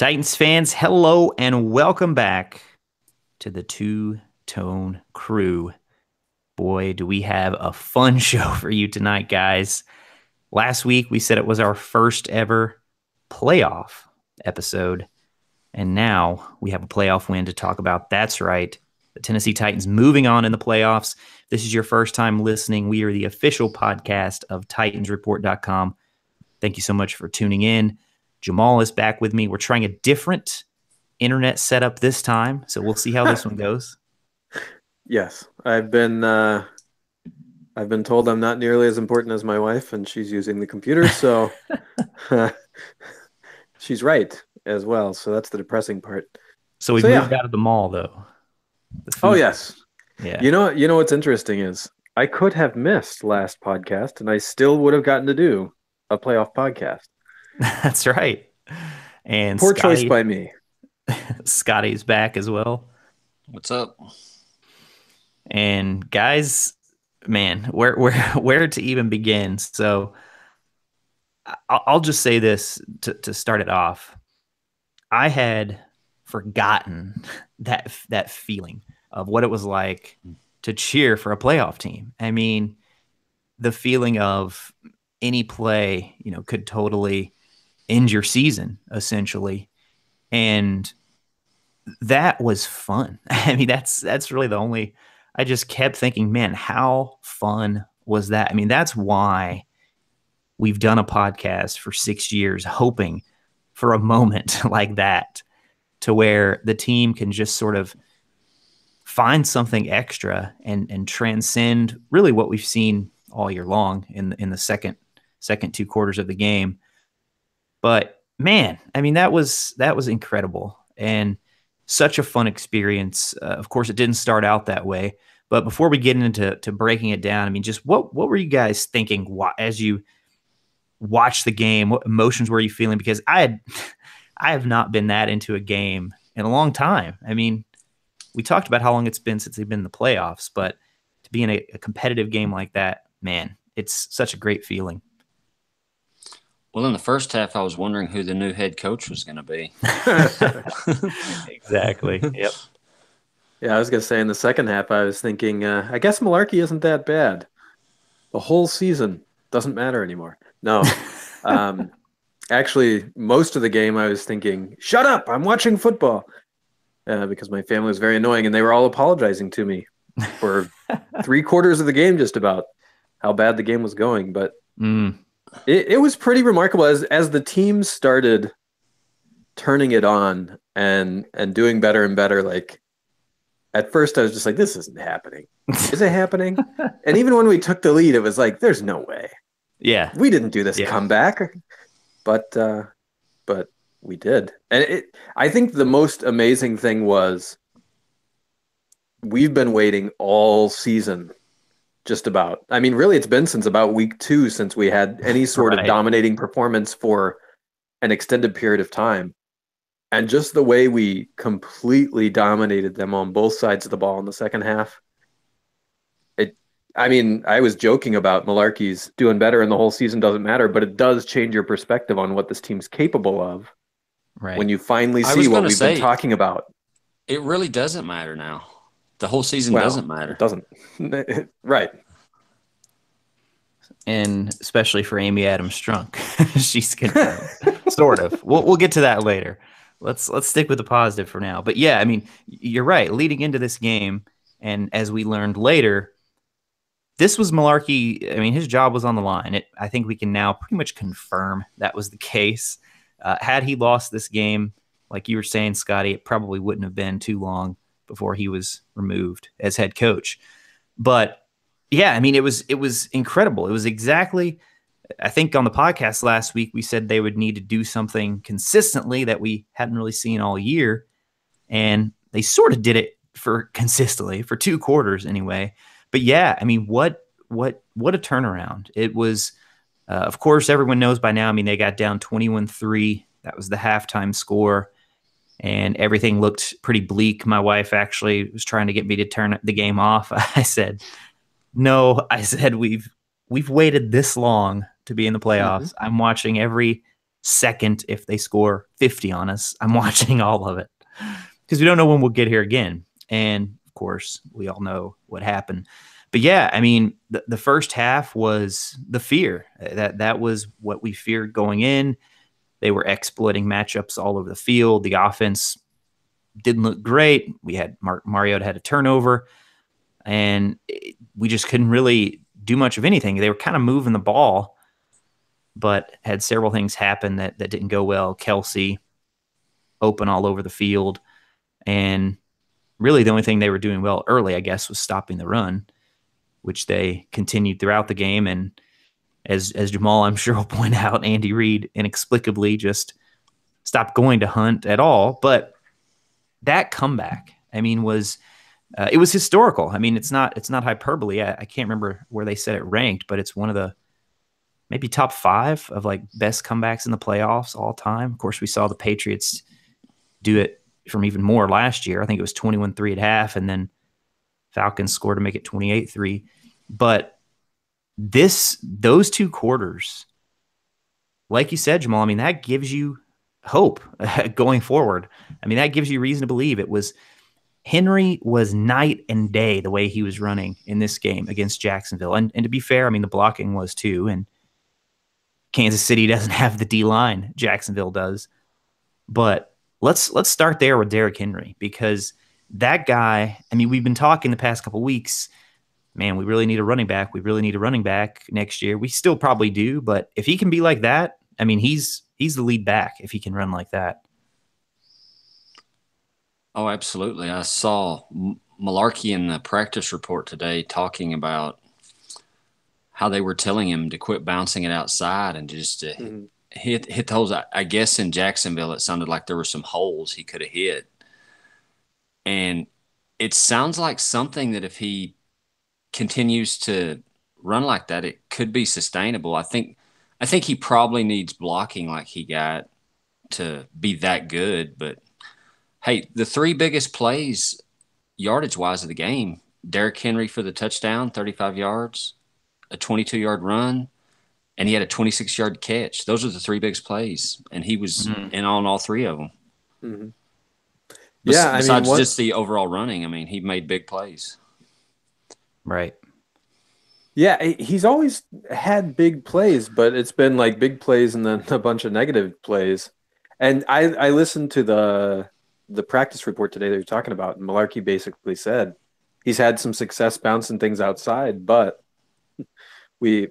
Titans fans, hello and welcome back to the Two Tone Crew. Boy, do we have a fun show for you tonight, guys. Last week, we said it was our first ever playoff episode, and now we have a playoff win to talk about. That's right, the Tennessee Titans moving on in the playoffs. If this is your first time listening, we are the official podcast of TitansReport.com. Thank you so much for tuning in. Jamal is back with me. We're trying a different internet setup this time, so we'll see how this one goes. Yes, I've been told I'm not nearly as important as my wife, and she's using the computer, so she's right as well. So that's the depressing part. So we've moved out of the mall, though. Oh yes, yeah. You know what's interesting is I could have missed last podcast, and I still would have gotten to do a playoff podcast. That's right. And poor choice by me. Scotty's back as well. What's up? And guys, man, where to even begin? So I'll just say this to start it off. I had forgotten that feeling of what it was like to cheer for a playoff team. I mean, the feeling of any play, could totally end your season, essentially. And that was fun. I mean, that's really the only, I just kept thinking, man, how fun was that? I mean, that's why we've done a podcast for 6 years, hoping for a moment like that, to where the team can just sort of find something extra and transcend really what we've seen all year long in the second two quarters of the game. But man, I mean, that was incredible and such a fun experience. Of course, it didn't start out that way, but before we get into breaking it down, I mean, just what were you guys thinking as you watched the game? What emotions were you feeling? Because I have not been that into a game in a long time. I mean, we talked about how long it's been since they've been in the playoffs, but to be in a competitive game like that, man, it's such a great feeling. Well, in the first half, I was wondering who the new head coach was going to be. Exactly. Yep. Yeah, I was going to say in the second half, I was thinking, I guess Malarkey isn't that bad. The whole season doesn't matter anymore. No. Actually, most of the game, I was thinking, shut up, I'm watching football. Because my family was very annoying, and they were all apologizing to me for 3/4 of the game, just about how bad the game was going. But it was pretty remarkable as the team started turning it on and doing better and better. Like, at first I was just like, this isn't happening. Is it happening? And even when we took the lead, it was like, there's no way. Yeah. We didn't do this comeback. But we did. And I think the most amazing thing was we've been waiting all season. Just about. I mean, really, it's been since about week 2 since we had any sort of dominating performance for an extended period of time. And just the way we completely dominated them on both sides of the ball in the second half. I was joking about Malarkey's doing better and the whole season doesn't matter, but it does change your perspective on what this team's capable of when you finally see what we've been talking about. It really doesn't matter now. The whole season doesn't matter. It doesn't. Right. And especially for Amy Adams Strunk. She's confirmed. Sort of. We'll get to that later. Let's stick with the positive for now. But yeah, I mean, you're right. Leading into this game, and as we learned later, this was Malarkey. I mean, his job was on the line. I think we can now pretty much confirm that was the case. Had he lost this game, like you were saying, Scotty, it probably wouldn't have been too long before he was removed as head coach. But yeah, I mean, it was incredible. It was exactly, I think on the podcast last week, we said they would need to do something consistently that we hadn't really seen all year. And they sort of did it consistently for 2 quarters anyway. But yeah, I mean, what a turnaround. It was, of course, everyone knows by now, I mean, they got down 21-3. That was the halftime score. And everything looked pretty bleak. My wife actually was trying to get me to turn the game off. I said, no, we've waited this long to be in the playoffs. I'm watching every second if they score 50 on us. I'm watching all of it because we don't know when we'll get here again. And of course, we all know what happened. But yeah, I mean, the first half was the fear. That was what we feared going in. They were exploiting matchups all over the field. The offense didn't look great. We had Mariota had a turnover, and we just couldn't really do much of anything. They were kind of moving the ball, but had several things happen that didn't go well. Kelsey open all over the field, and really the only thing they were doing well early, I guess, was stopping the run, which they continued throughout the game. And as Jamal, I'm sure, will point out, Andy Reid inexplicably just stopped going to Hunt at all. But that comeback, I mean, was it was historical. I mean, it's not hyperbole. I can't remember where they said it ranked, but it's one of the maybe top 5 of like best comebacks in the playoffs all time. Of course, we saw the Patriots do it from even more last year. I think it was 21-3 at half, and then Falcons scored to make it 28-3. But those 2 quarters, like you said, Jamal, I mean, that gives you hope going forward. I mean, that gives you reason to believe it was Henry was night and day the way he was running in this game against Jacksonville. And to be fair, I mean, the blocking was too. And Kansas City doesn't have the D-line Jacksonville does. But let's start there with Derrick Henry, because that guy, I mean, we've been talking the past couple of weeks, man, we really need a running back. We really need a running back next year. We still probably do, but if he can be like that, I mean, he's the lead back if he can run like that. Oh, absolutely. I saw Malarkey in the practice report today talking about how they were telling him to quit bouncing it outside and just to hit the holes. I guess in Jacksonville, it sounded like there were some holes he could have hit. And it sounds like something that if he continues to run like that, it could be sustainable. I think he probably needs blocking like he got to be that good. But hey, the 3 biggest plays yardage wise of the game, Derrick Henry for the touchdown, 35 yards, a 22-yard run, and he had a 26-yard catch. Those are the 3 biggest plays, and he was in on all 3 of them. Mm-hmm. Besides just the overall running, I mean, he made big plays. Right. Yeah, he's always had big plays, but it's been like big plays and then a bunch of negative plays. And I listened to the practice report today that you're talking about, and Malarkey basically said he's had some success bouncing things outside, but we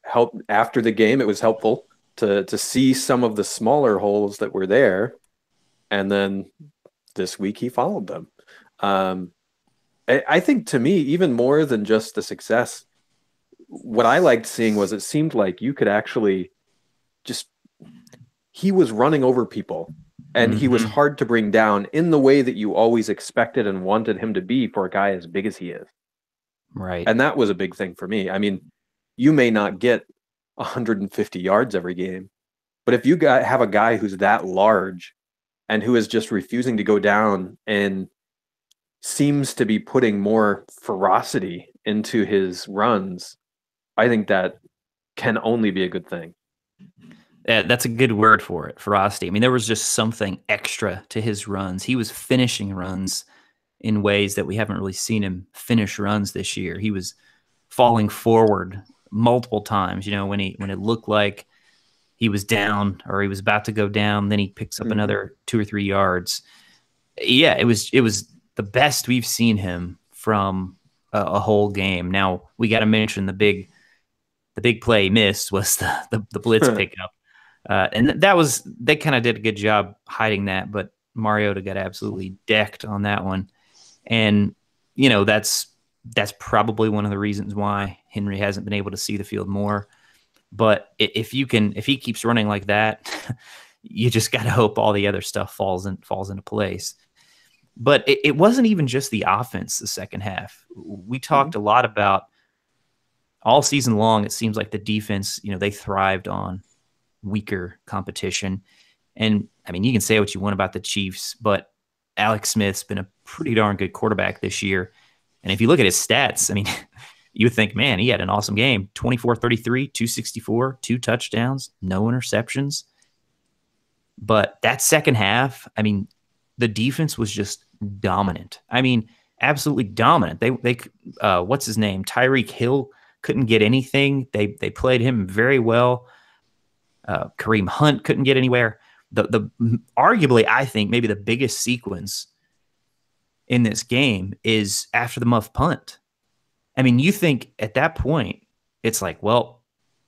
helped after the game. It was helpful to see some of the smaller holes that were there, and then this week he followed them. I think, to me, even more than just the success, what I liked seeing was it seemed like you could actually he was running over people, and he was hard to bring down in the way that you always expected and wanted him to be for a guy as big as he is. Right. And that was a big thing for me. I mean, you may not get 150 yards every game, but if you have a guy who's that large and who is just refusing to go down and seems to be putting more ferocity into his runs, I think that can only be a good thing. That's a good word for it, ferocity. I mean, there was just something extra to his runs. He was finishing runs in ways that we haven't really seen him finish runs this year. He was falling forward multiple times, when it looked like he was down or he was about to go down, then he picks up another 2 or 3 yards. Yeah, it was the best we've seen him from a whole game. Now, we got to mention the big play missed was the blitz pickup. And they kind of did a good job hiding that, but Mariota got absolutely decked on that one. And, that's probably one of the reasons why Henry hasn't been able to see the field more. But if he keeps running like that, you just got to hope all the other stuff falls into place. But it wasn't even just the offense the second half. We talked a lot about all season long. It seems like the defense, they thrived on weaker competition. And I mean, you can say what you want about the Chiefs, but Alex Smith's been a pretty darn good quarterback this year. And if you look at his stats, I mean, you would think, man, he had an awesome game. 24-33, 264, 2 touchdowns, no interceptions. But that second half, I mean, the defense was just dominant. I mean, absolutely dominant. What's his name? Tyreek Hill couldn't get anything. They played him very well. Kareem Hunt couldn't get anywhere. The arguably, I think maybe the biggest sequence in this game is after the muff punt. I mean, you think at that point it's like, well,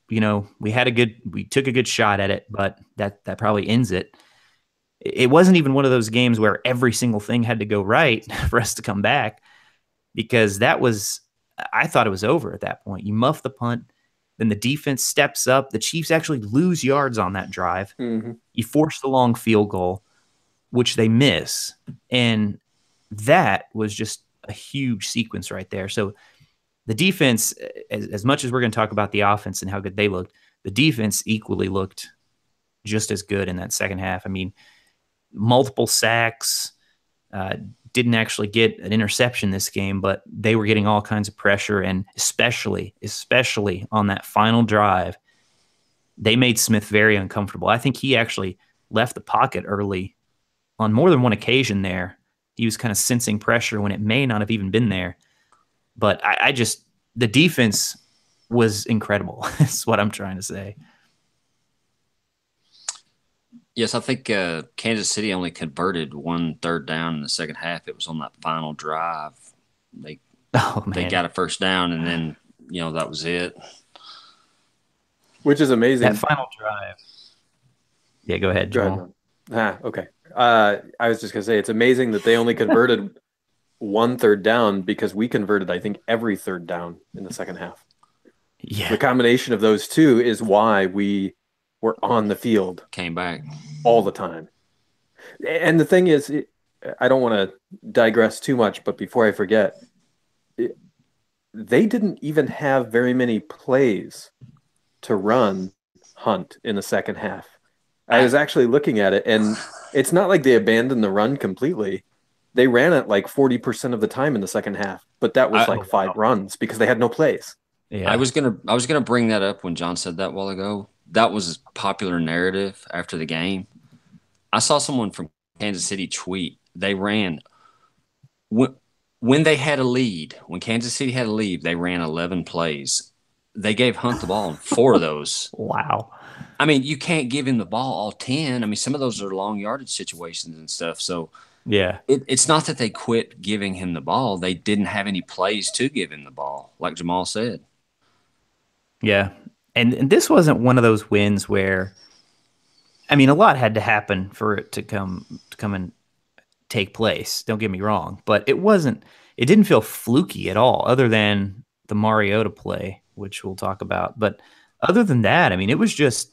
we took a good shot at it, but that probably ends it. It wasn't even one of those games where every single thing had to go right for us to come back, because I thought it was over at that point. You muff the punt, then the defense steps up. The Chiefs actually lose yards on that drive. Mm-hmm. You force the long field goal, which they miss. And that was just a huge sequence right there. So the defense, as much as we're going to talk about the offense and how good they looked, the defense equally looked just as good in that second half. I mean, multiple sacks, didn't actually get an interception this game, but they were getting all kinds of pressure, and especially on that final drive, they made Smith very uncomfortable. I think he actually left the pocket early on more than one occasion there. He was kind of sensing pressure when it may not have even been there. But the defense was incredible. That's what I'm trying to say. Yes, I think Kansas City only converted 1 third down in the second half. It was on that final drive. They got a first down, and then that was it. Which is amazing. That final drive. Yeah, go ahead, Joel. Okay. I was just gonna say it's amazing that they only converted 1 third down, because we converted, I think, every third down in the second half. Yeah. The combination of those two is why we were on the field, came back all the time. And the thing is, I don't want to digress too much, but before I forget, they didn't even have very many plays to run Hunt in the second half. I was actually looking at it, and it's not like they abandoned the run completely. They ran it like 40% of the time in the second half, but that was 5 runs because they had no plays. Yeah. I was gonna bring that up when John said that a while ago. That was a popular narrative after the game. I saw someone from Kansas City tweet they ran when they had a lead. When Kansas City had a lead, they ran 11 plays. They gave Hunt the ball in 4 of those. Wow. I mean, you can't give him the ball all 10. I mean, some of those are long yardage situations and stuff. So yeah, it's not that they quit giving him the ball. They didn't have any plays to give him the ball, like Jamal said. Yeah. And this wasn't one of those wins where, I mean, a lot had to happen for it to come and take place. Don't get me wrong, but it didn't feel fluky at all, other than the Mariota play, which we'll talk about. But other than that, I mean, it was just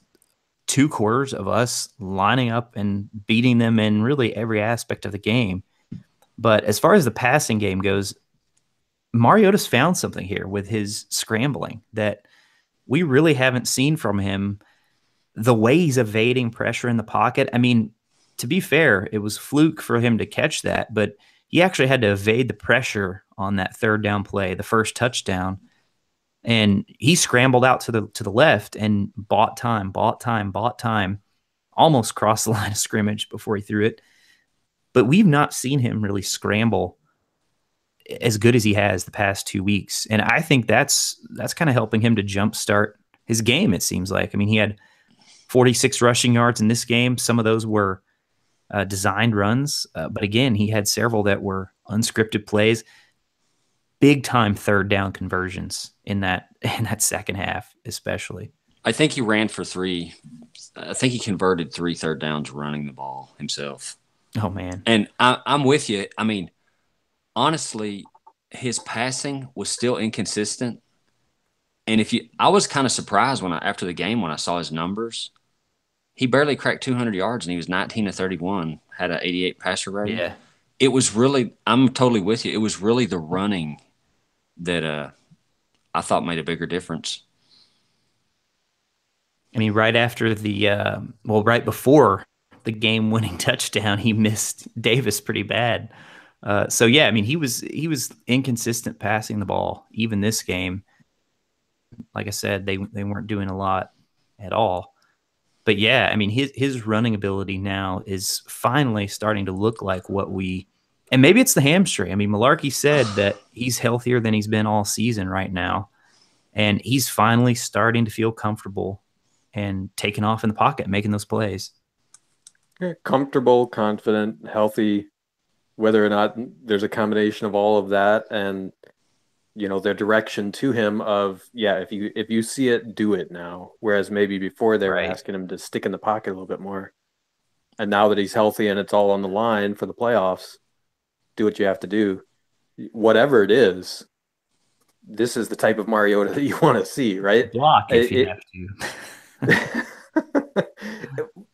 2 quarters of us lining up and beating them in really every aspect of the game. But as far as the passing game goes, Mariota's found something here with his scrambling that we really haven't seen from him. The way he's evading pressure in the pocket. I mean, to be fair, it was fluke for him to catch that, but he actually had to evade the pressure on that third down play, the first touchdown. And he scrambled out to the left and bought time, almost crossed the line of scrimmage before he threw it. But we've not seen him really scramble as good as he has the past 2 weeks. And I think that's kind of helping him to jumpstart his game, it seems like. I mean, he had 46 rushing yards in this game. Some of those were designed runs. But again, he had several that were unscripted plays. Big time third down conversions in that second half, especially. I think he ran for 3. I think he converted 3 third downs running the ball himself. Oh man! And I'm with you. I mean, honestly, his passing was still inconsistent. And I was kind of surprised after the game when I saw his numbers. He barely cracked 200 yards, and he was 19 of 31, had an 88 passer rating. Yeah. It was really, I'm totally with you. It was really the running that I thought made a bigger difference. I mean, right before the game-winning touchdown, he missed Davis pretty bad So yeah, I mean, he was inconsistent passing the ball even this game. Like I said, they weren't doing a lot at all. But yeah, I mean, his running ability now is finally starting to look like what we. And maybe it's the hamstring. I mean, Malarkey said that he's healthier than he's been all season right now, and he's finally starting to feel comfortable and taking off in the pocket, making those plays. Yeah, comfortable, confident, healthy, whether or not there's a combination of all of that and their direction to him of, yeah, if you see it, do it now. Whereas maybe before they were Right. asking him to stick in the pocket a little bit more. And now that he's healthy and it's all on the line for the playoffs, do what you have to do. Whatever it is, this is the type of Mariota that you want to see, right? Block if you It, have to.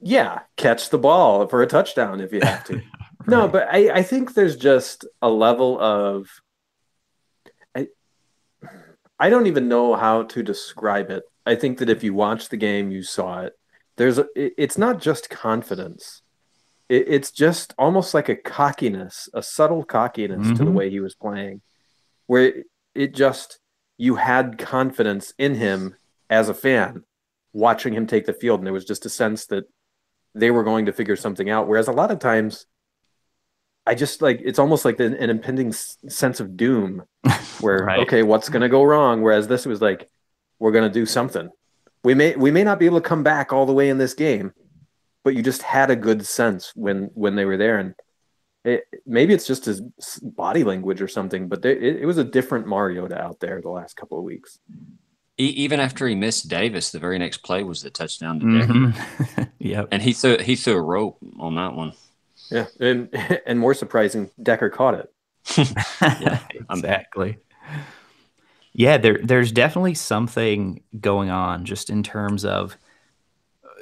yeah, catch the ball for a touchdown if you have to. No, Right. but I think there's just a level of I, I don't even know how to describe it. I think that if you watch the game, you saw it. It's not just confidence. It's just almost like a cockiness, a subtle cockiness to the Mm-hmm. way he was playing, where it just you had confidence in him as a fan watching him take the field, and there was just a sense that they were going to figure something out. Whereas a lot of times, I just like it's almost like an impending sense of doom, where Right. okay, what's going to go wrong? Whereas this was like, we're going to do something. We may not be able to come back all the way in this game, but you just had a good sense when they were there, and maybe it's just his body language or something, but it was a different Mariota out there the last couple of weeks. Even after he missed Davis, the very next play was the touchdown to Decker, Mm-hmm. Yep. and he threw a rope on that one. Yeah, and and more surprising, Decker caught it. Yeah, Exactly. Yeah, there's definitely something going on just in terms of,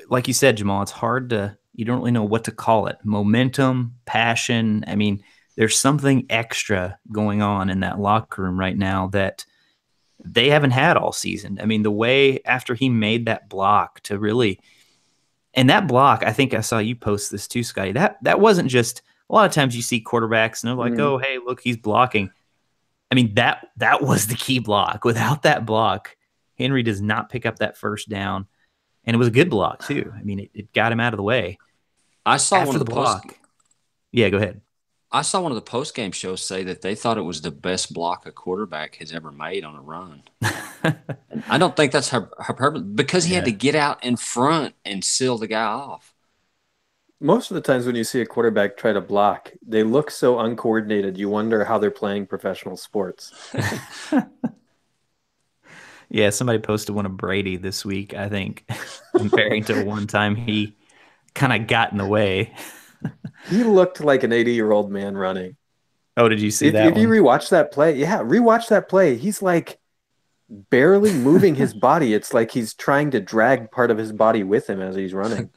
like you said, Jamal, it's hard to, you don't really know what to call it. Momentum, passion. I mean, there's something extra going on in that locker room right now that they haven't had all season. I mean, the way after he made that block to really, and that block, I think I saw you post this too, Scotty. That wasn't just, a lot of times you see quarterbacks and they're like, Mm-hmm. oh, hey, look, he's blocking. I mean, that was the key block. Without that block, Henry does not pick up that first down. And it was a good block too. I mean, it got him out of the way. I saw one After of the the post. block. Yeah, go ahead. I saw one of the post game shows say that they thought it was the best block a quarterback has ever made on a run. And I don't think that's her purpose because he had Yeah. to get out in front and seal the guy off. Most of the times when you see a quarterback try to block, they look so uncoordinated. You wonder how they're playing professional sports. Yeah, somebody posted one of Brady this week, I think, comparing to one time he kind of got in the way. He looked like an 80-year-old man running. Oh, did you see If that if you one? rewatch that play, yeah, rewatch that play. He's like barely moving his body. It's like he's trying to drag part of his body with him as he's running.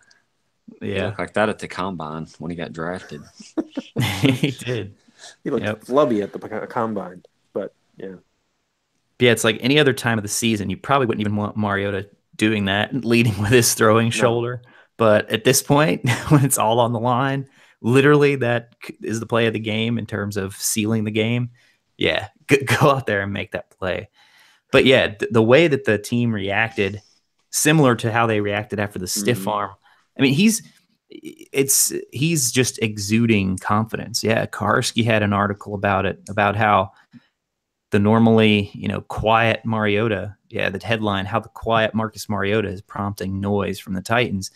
He Yeah, looked like that at the combine when he got drafted. he did. He looked Yep. flubby at the combine, but yeah, Yeah, it's like any other time of the season, you probably wouldn't even want Mariota doing that, leading with his throwing no, shoulder. But at this point, when it's all on the line, literally that is the play of the game in terms of sealing the game. Yeah, go out there and make that play. But yeah, the way that the team reacted, similar to how they reacted after the stiff mm-hmm. arm. I mean, he's just exuding confidence. Yeah, Karski had an article about it, about how the normally, quiet Mariota, yeah, the headline, how the quiet Marcus Mariota is prompting noise from the Titans.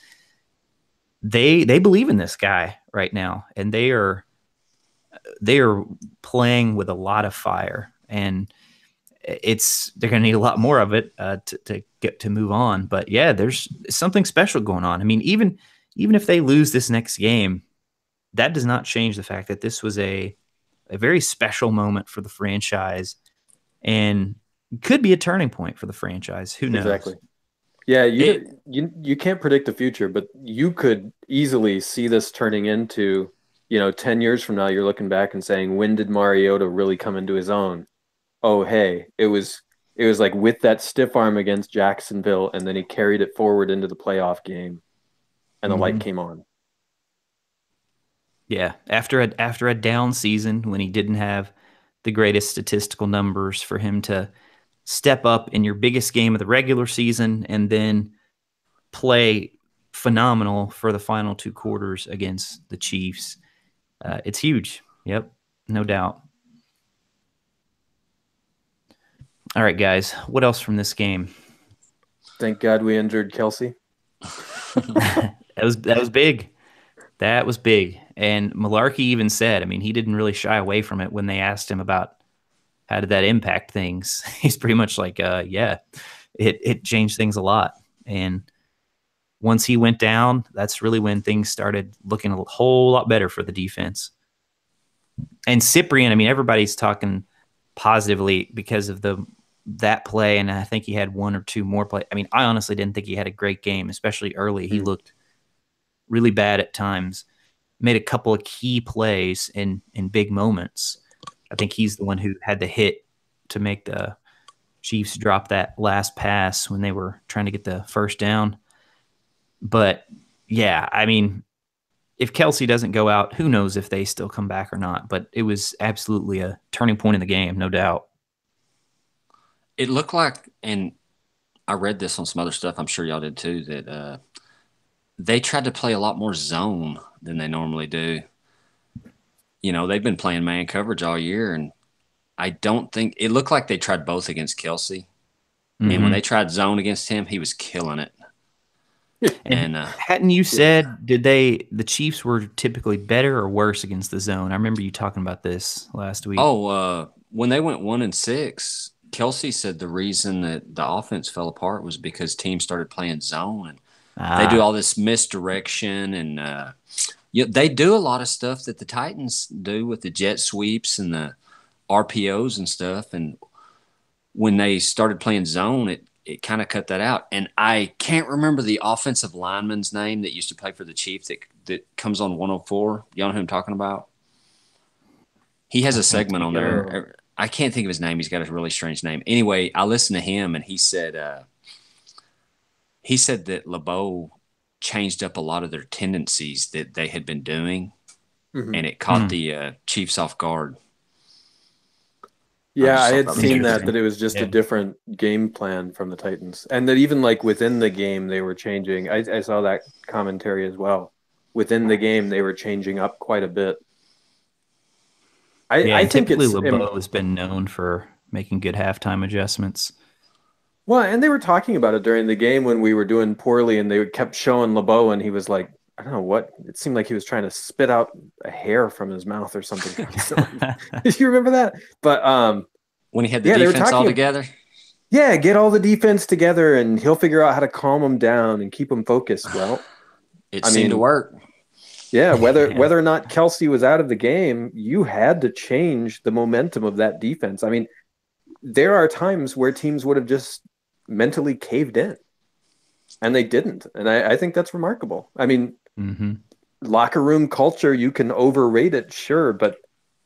They believe in this guy right now, and they are playing with a lot of fire, and they're going to need a lot more of it to get to move on. But yeah, there's something special going on. I mean, even if they lose this next game, that does not change the fact that this was a very special moment for the franchise and could be a turning point for the franchise. Who knows? Exactly. Yeah, It you can't predict the future, but you could easily see this turning into, 10 years from now, you're looking back and saying, when did Mariota really come into his own? Oh, hey, it was like with that stiff arm against Jacksonville, and then he carried it forward into the playoff game, and the light Mm-hmm. came on. Yeah, after a down season when he didn't have the greatest statistical numbers, for him to step up in your biggest game of the regular season and then play phenomenal for the final two quarters against the Chiefs. It's huge. Yep, no doubt. All right, guys, what else from this game? Thank God we injured Kelsey. That was big. That was big. And Malarkey even said, I mean, he didn't really shy away from it when they asked him about how did that impact things. He's pretty much like, yeah, it changed things a lot. And once he went down, that's really when things started looking a whole lot better for the defense. And Cyprian, I mean, everybody's talking positively because of that play, and I think he had one or two more play. I mean, I honestly didn't think he had a great game, especially early. He looked really bad at times. Made a couple of key plays in big moments. I think he's the one who had the hit to make the Chiefs drop that last pass when they were trying to get the first down. But yeah, I mean, if Kelsey doesn't go out, who knows if they still come back or not. But it was absolutely a turning point in the game, no doubt. It looked like, and I read this on some other stuff, I'm sure y'all did too, that they tried to play a lot more zone than they normally do. You know, they've been playing man coverage all year, and I don't think it looked like they tried both against Kelsey. And when Mm-hmm. they tried zone against him, he was killing it. And And hadn't you said the Chiefs were typically better or worse against the zone? I remember you talking about this last week. when they went 1-6, Kelsey said the reason that the offense fell apart was because teams started playing zone, and they do Ah, all this misdirection, and they do a lot of stuff that the Titans do with the jet sweeps and the RPOs and stuff. And when they started playing zone, it kind of cut that out. And I can't remember the offensive lineman's name that used to play for the Chiefs that comes on 104. Y'all know who I'm talking about? He has I a can't segment think on of it. there. I can't think of his name. He's got a really strange name. Anyway, I listened to him, and he said that LeBeau changed up a lot of their tendencies that they had been doing, Mhm. and it caught Hmm. the Chiefs off guard. I Yeah, just I thought had that was seen that interesting. it was just a Yeah. different game plan from the Titans, and that even like within the game they were changing. I saw that commentary as well. Within the game, they were changing up quite a bit. Yeah, I and think typically it's LeBeau has been known for making good halftime adjustments. well, and they were talking about it during the game when we were doing poorly, and they kept showing LeBeau, and he was like, I don't know what. It seemed like he was trying to spit out a hair from his mouth or something constantly. Did you remember that? But When he had the yeah, they were defense all talking. together, Yeah, get all the defense together, and he'll figure out how to calm them down and keep them focused. Well, it I seemed to mean, work. yeah, Yeah. whether or not Kelsey was out of the game, you had to change the momentum of that defense. I mean, there are times where teams would have just mentally caved in, and they didn't. And I think that's remarkable. I mean, Hmm. locker room culture, you can overrate it, sure, but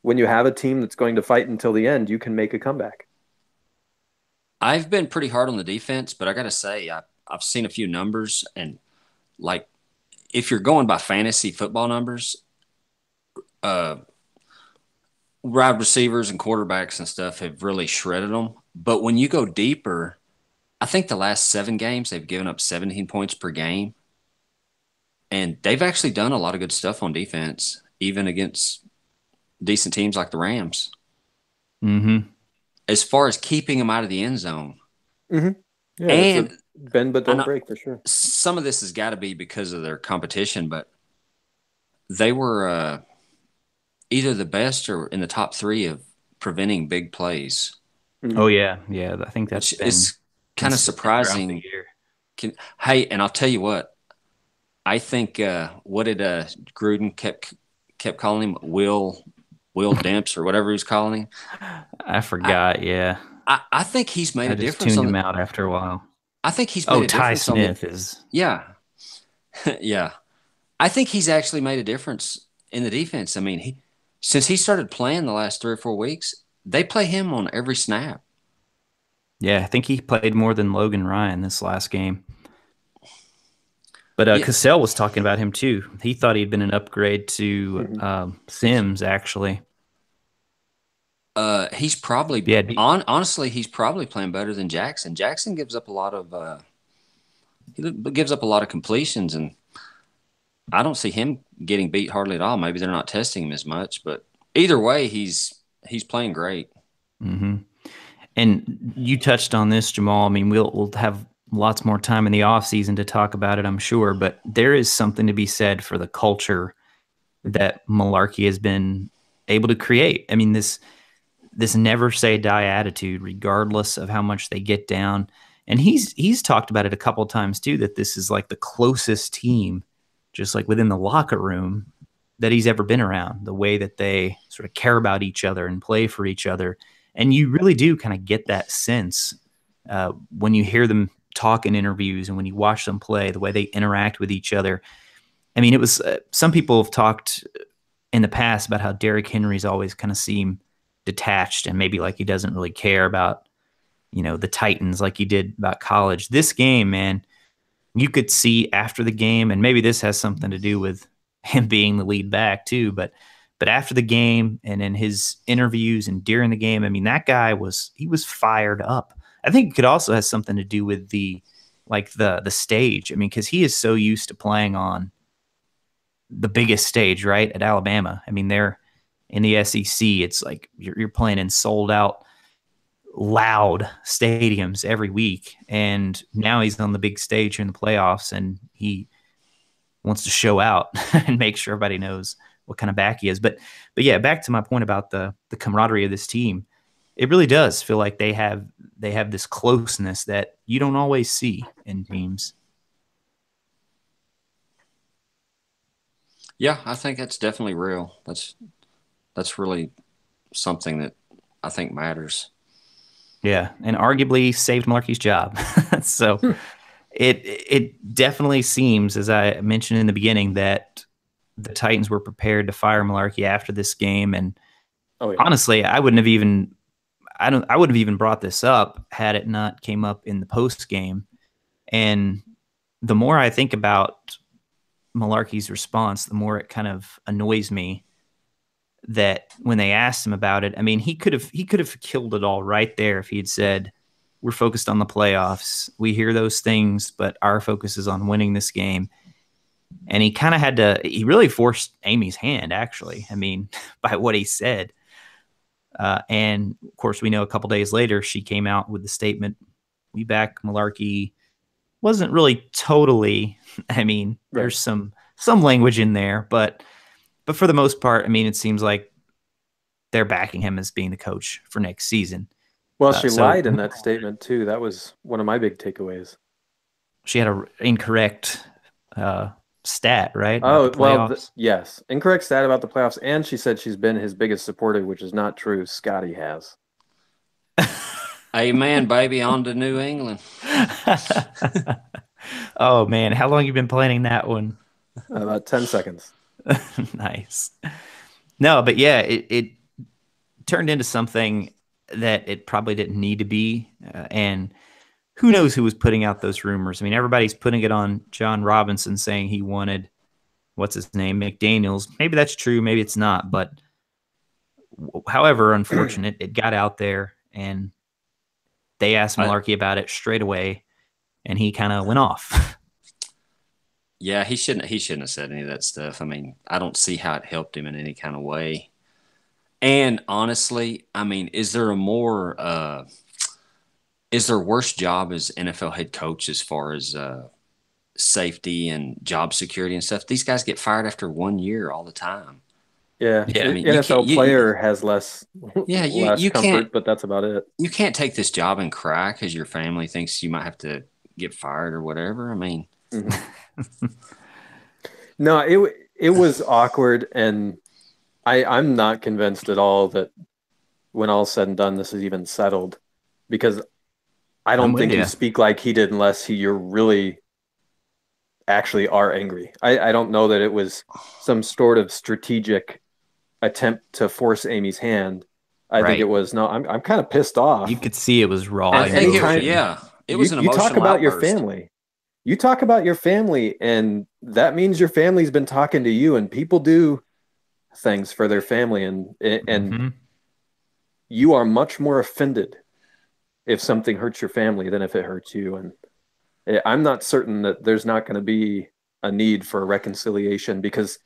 when you have a team that's going to fight until the end, you can make a comeback. I've been pretty hard on the defense, but I got to say, I've seen a few numbers, and like if you're going by fantasy football numbers, uh, wide receivers and quarterbacks and stuff have really shredded them. But when you go deeper, I think the last 7 games they've given up 17 points per game, and they've actually done a lot of good stuff on defense, even against decent teams like the Rams. Hmm. As far as keeping them out of the end zone, Mm-hmm. Yeah, it's a and bend but I don't know break for sure. some of this has got to be because of their competition, but they were either the best or in the top 3 of preventing big plays, Oh Mm-hmm. yeah, yeah. I think that's which been is kind of consistent throughout the surprising. year. Hey, and I'll tell you what, I think what did Gruden kept calling him, Will Demps or whatever he was calling him. I I, forgot. Yeah, I think he's made I a just difference tuned on him the. out after a while. I think he's made Oh, a Ty difference on the. Smith is. Yeah, yeah. I think he's actually made a difference in the defense. I mean, since he started playing the last 3 or 4 weeks, they play him on every snap. Yeah, I think he played more than Logan Ryan this last game. But Yeah, Cassell was talking about him too. He thought he'd been an upgrade to Mhm. Sims, actually. he's probably Yeah, honestly he's probably playing better than Jackson. Jackson gives up a lot of completions, and I don't see him getting beat hardly at all. Maybe they're not testing him as much, but either way, he's playing great. hmm And you touched on this, Jamal. I mean, we'll have lots more time in the off season to talk about it, I'm sure. But there is something to be said for the culture that Malarkey has been able to create. I mean, this never say die attitude, regardless of how much they get down. And he's talked about it a couple of times too, that this is like the closest team, just like within the locker room, that he's ever been around. The way that they sort of care about each other and play for each other, and you really do kind of get that sense when you hear them talk in interviews and when you watch them play, the way they interact with each other. I mean, it was some people have talked in the past about how Derrick Henry's always kind of seemed detached and maybe like he doesn't really care about, the Titans like he did about college. This game, man, you could see after the game, and maybe this has something to do with him being the lead back too, but after the game and in his interviews and during the game, I mean, that guy was fired up. I think it could also have something to do with the stage. I mean, because he is so used to playing on the biggest stage, right, at Alabama. I mean, they're in the SEC. It's like you're playing in sold out, loud stadiums every week, and now he's on the big stage in the playoffs, and he wants to show out and make sure everybody knows what kind of back he is. But yeah, back to my point about the camaraderie of this team. It really does feel like they have this closeness that you don't always see in teams. Yeah, I think that's definitely real. That's really something that I think matters. Yeah, and arguably saved Malarkey's job. So it definitely seems, as I mentioned in the beginning, that the Titans were prepared to fire Malarkey after this game. And Oh yeah. honestly, I wouldn't have even brought this up had it not came up in the post game. And the more I think about Malarkey's response, the more it kind of annoys me that when they asked him about it, I mean, he could have killed it all right there if he had said, "We're focused on the playoffs. We hear those things, but our focus is on winning this game." And he kind of had to. He really forced Amy's hand, actually. I mean, by what he said. And of course, we know a couple days later she came out with the statement, "We back Malarkey." Wasn't really totally. I mean, Right. there's some language in there, but for the most part, I mean, it seems like they're backing him as being the coach for next season. Well, Uh, she so lied in that statement too. That was one of my big takeaways. she had a incorrect uh, stat, right, about the Oh, well, playoffs. yes. Incorrect stat about the playoffs. And she said she's been his biggest supporter, which is not true. Scotty has. Amen, baby, on to New England. Oh man, how long you been planning that one? About 10 seconds. Nice. No, but yeah, it turned into something that it probably didn't need to be, and who knows who was putting out those rumors? I mean, everybody's putting it on John Robinson, saying he wanted what's his name, McDaniels. Maybe that's true, maybe it's not, but however unfortunate, it got out there, and they asked I, Malarkey about it straight away, and he kind of went off. yeah, he shouldn't have said any of that stuff. I mean, I don't see how it helped him in any kind of way. And honestly, I mean, is there worse job as NFL head coach as far as safety and job security and stuff? These guys get fired after 1 year all the time. Yeah. I Yeah. mean, you can't NFL player has less yeah, less you can't comfort, but that's about it. you can't take this job and cry because your family thinks you might have to get fired or whatever. I mean, Mhm. No, it was awkward, and I'm not convinced at all that when all's said and done, this is even settled, because I I'm don't with think you you. speak like he did unless you really actually are angry. I don't know that it was some sort of strategic attempt to force Amy's hand. I think it Right. was, no, I'm kind of pissed You off. could see it was raw I And think emotion. it anytime was you an you talk emotional about your outburst. family, you talk about your family, and that means your family's been talking to you, and people do things for their family, and Mm-hmm. you are much more offended if something hurts your family than if it hurts you. And I'm not certain that there's not going to be a need for a reconciliation because,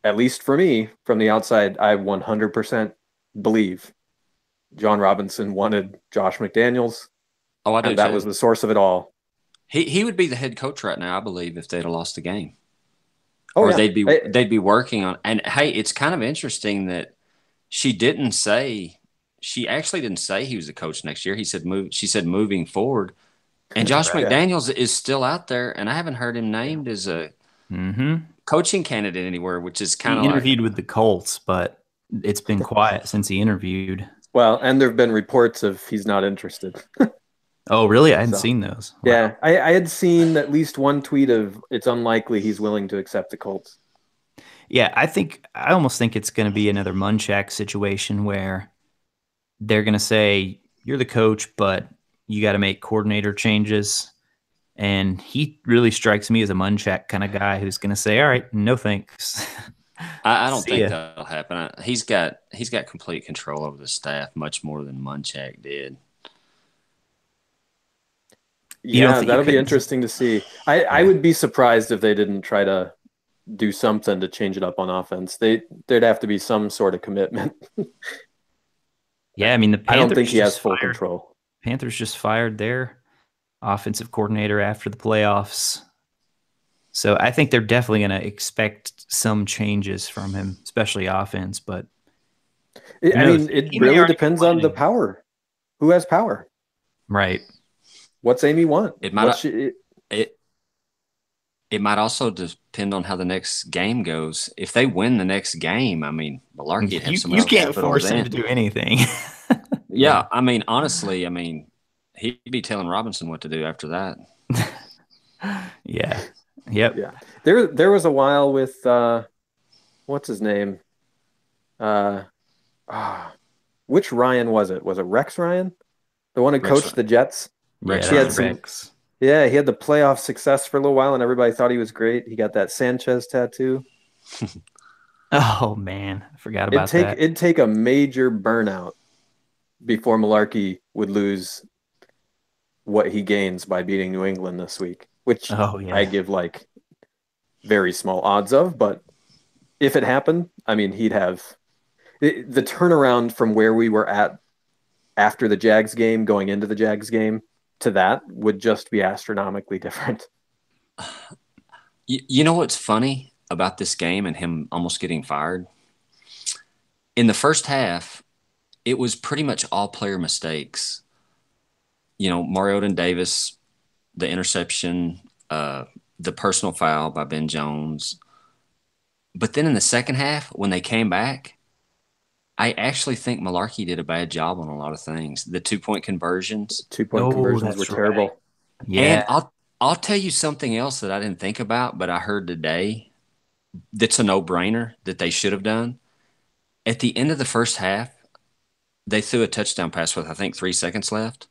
at least for me, from the outside, I 100% believe John Robinson wanted Josh McDaniels, Oh, I do and that was too. the source of it all. He would be the head coach right now, I believe, if they'd have lost the game. Oh Or yeah, they'd be working on. And hey, it's kind of interesting that she didn't say she actually didn't say he was a coach next year. She said moving forward. And Josh Right. yeah. McDaniels is still out there, and I haven't heard him named as a Mm-hmm. coaching candidate anywhere, which is kind He of like, interviewed with the Colts, but it's been quiet since he interviewed. Well, and there have been reports of he's not interested. Oh, really? I hadn't So seen those. Wow. yeah, I had seen at least one tweet of it's unlikely he's willing to accept the Colts. Yeah, I almost think it's going to be another Munchak situation where they're going to say you're the coach, but you got to make coordinator changes. And he really strikes me as a Munchak kind of guy who's going to say, "All right, no thanks, I don't see think ya." that'll happen. He's got complete control over the staff, much more than Munchak did. You don't Yeah, think you that'll be couldn't? interesting to see. I Yeah, would be surprised if they didn't try to do something to change it up on offense. There'd have to be some sort of commitment. yeah. I mean, the I don't think Panthers he has just full fired. control. Panthers just fired their offensive coordinator after the playoffs. So I think they're definitely going to expect some changes from him, especially offense. But who I knows? mean, it He may really already be depends on the planning. power. Who has power? Right. What's Amy want? It What might she? it it might also depend on how the next game goes. If they win the next game, I mean, Malarkey would have You someone you else to can't put on the force him to bench. do anything. Yeah, Yeah. I mean, honestly, he'd be telling Robinson what to do after that. Yeah. Yep. Yeah, there was a while with what's his name? Uh, ah, which Ryan was it? Was it Rex Ryan, the one who Rex coached the Jets? Yeah, Rex He that had was Ryan. some. Rex. Yeah, he had the playoff success for a little while, and everybody thought he was great. He got that Sanchez tattoo. Oh man, I forgot about that. It'd take a major burnout before Malarkey would lose what he gains by beating New England this week, which Oh I yeah. give like very small odds of. But if it happened, I mean, he'd have the turnaround from where we were at after the Jags game, going into the Jags game, to that would just be astronomically different. You know what's funny about this game and him almost getting fired? In the first half, it was pretty much all player mistakes. Mariota and Davis, the interception, the personal foul by Ben Jones. But then in the second half, when they came back, I actually think Malarkey did a bad job on a lot of things. The 2-point conversions. 2 point Oh, conversions were that's right. terrible. And Yeah. I'll tell you something else that I didn't think about, but I heard today that's a no-brainer that they should have done. At the end of the first half, they threw a touchdown pass with I think 3 seconds left.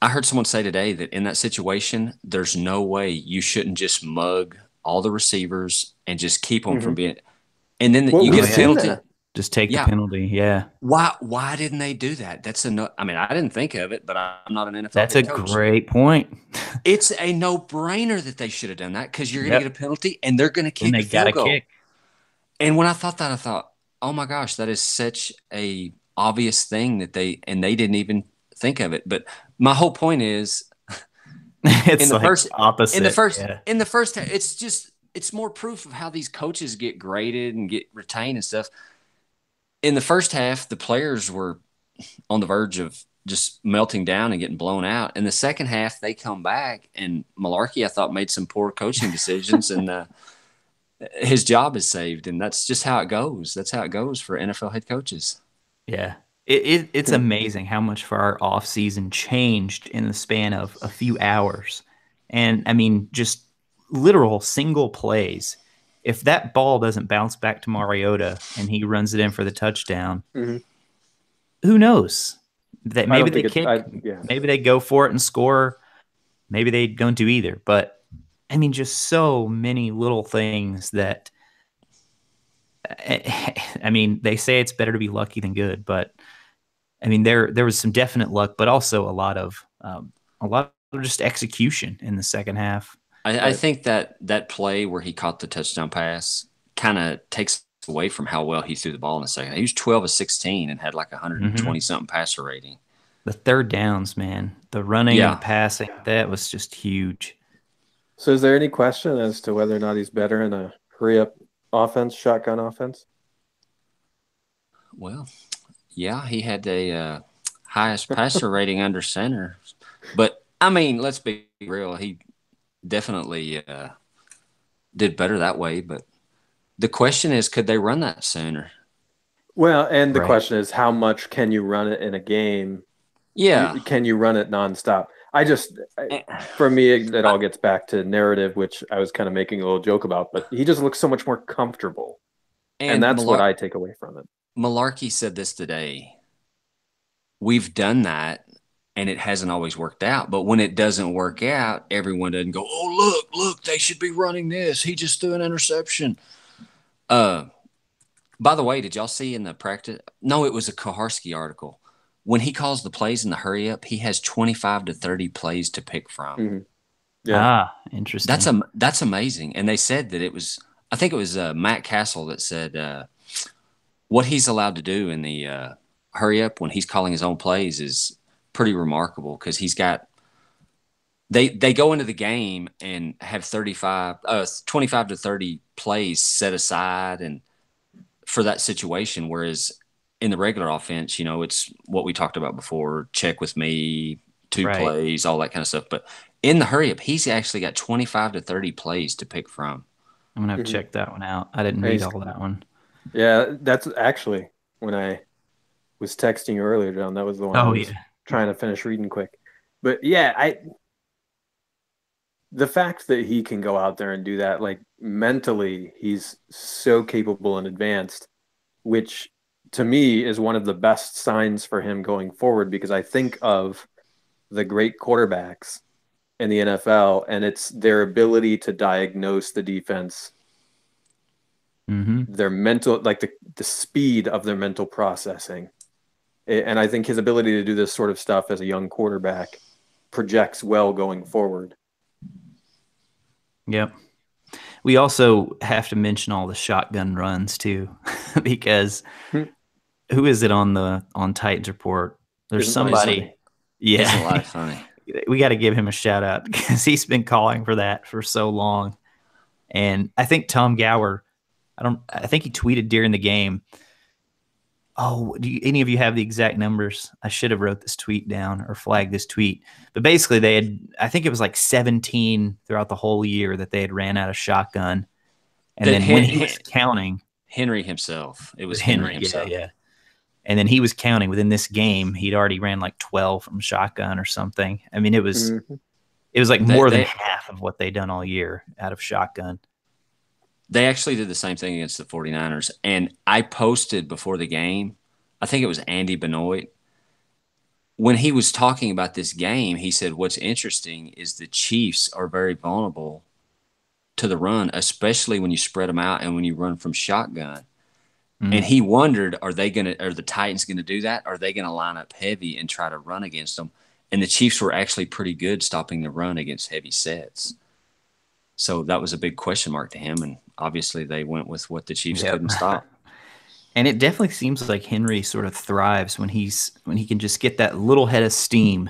I heard someone say today that in that situation, there's no way you shouldn't just mug all the receivers and just keep them from Mm-hmm. being. And then Well, you Oh get we've a yeah. seen penalty. that. Just take the Yeah. penalty. Yeah. Why didn't they do that? That's a no. I mean, I didn't think of it, but I'm not an NFL That's a head coach. great point. It's a no-brainer that they should have done that because you're going to get a Yep. penalty and they're going to Then kick they a got a field goal. kick. And when I thought that, I thought, oh my gosh, that is such a obvious thing that they didn't even think of it. But my whole point is in It's the like first opposite. Yeah. in the first it's more proof of how these coaches get graded and get retained and stuff. In the first half, the players were on the verge of just melting down and getting blown out. In the second half, they come back, and Malarkey, I thought, made some poor coaching decisions, and his job is saved. And that's just how it goes. That's how it goes for NFL head coaches. Yeah. It's amazing how much for our off season changed in the span of a few hours. And I mean, just literal single plays. If that ball doesn't bounce back to Mariota and he runs it in for the touchdown, Mm-hmm. who knows? That I maybe don't they think it. kick, Yeah. maybe they go for it and score maybe they don't do either. But I mean, just so many little things that. I mean, they say it's better to be lucky than good, but I mean, there was some definite luck, but also a lot of just execution in the second half. I Right. think that play where he caught the touchdown pass kind of takes away from how well he threw the ball in the second. He was 12 of 16 and had like 120 Mm-hmm. something passer rating. The third downs, man, the running and the Yeah, passing, that was just huge. So is there any question as to whether or not he's better in a hurry up offense, shotgun offense? well, yeah, he had the highest passer rating under center. But I mean, let's be real. He definitely did better that way. But the question is, could they run that sooner? Well, and the Right. question is, how much can you run it in a game? Yeah. Can you run it nonstop? And, For me, it all gets back to narrative, which I was kind of making a little joke about, but he just looks so much more comfortable. And and that's what I take away from it. Malarkey said this today. We've done that and it hasn't always worked out. But when it doesn't work out, everyone doesn't go, oh, look, they should be running this. He just threw an interception. Uh, by the way, did y'all see in the practice? No, it was a Koharski article. When he calls the plays in the hurry up, he has 25 to 30 plays to pick from. Mm-hmm. Yeah. Interesting. That's amazing. And they said that I think it was Matt Castle that said what he's allowed to do in the hurry up when he's calling his own plays is pretty remarkable because they go into the game and have 25 to 30 plays set aside and for that situation, whereas in the regular offense, it's what we talked about before, check with me, two Right. plays, all that kind of stuff. But in the hurry up, he's actually got 25 to 30 plays to pick from. I'm gonna have to Mm-hmm. check that one out. I didn't read all that one. Yeah, that's actually when I was texting you earlier, John. That was the one I Oh was yeah. trying to finish reading quick. But yeah, the fact that he can go out there and do that, like mentally, he's so capable and advanced, which to me is one of the best signs for him going forward because I think of the great quarterbacks in the NFL and it's their ability to diagnose the defense, Mm-hmm. their mental, like the speed of their mental processing. And I think his ability to do this sort of stuff as a young quarterback projects well going forward. Yep. We also have to mention all the shotgun runs too, because Hmm. who is it on Titans report? There's Isn't life somebody. funny? Yeah, Isn't life funny? we got to give him a shout out because he's been calling for that for so long. And I think Tom Gower, I think he tweeted during the game. Oh, any of you have the exact numbers? I should have wrote this tweet down or flagged this tweet. But basically, I think it was like 17 throughout the whole year that they had ran out of shotgun. And That then when he was counting, Henry himself, it was Henry Henry, yeah, himself. yeah. And then he was counting within this game, he'd already ran like 12 from shotgun or something. I mean, it was like more than half of what they'd done all year out of shotgun. They actually did the same thing against the 49ers. And I posted before the game, I think it was Andy Benoit. When he was talking about this game, he said, what's interesting is the Chiefs are very vulnerable to the run, especially when you spread them out and when you run from shotgun. And he wondered, are the Titans going to do that? Are they going to line up heavy and try to run against them? And the Chiefs were actually pretty good stopping the run against heavy sets. So that was a big question mark to him. And obviously they went with what the Chiefs couldn't stop. And it definitely seems like Henry sort of thrives when he can just get that little head of steam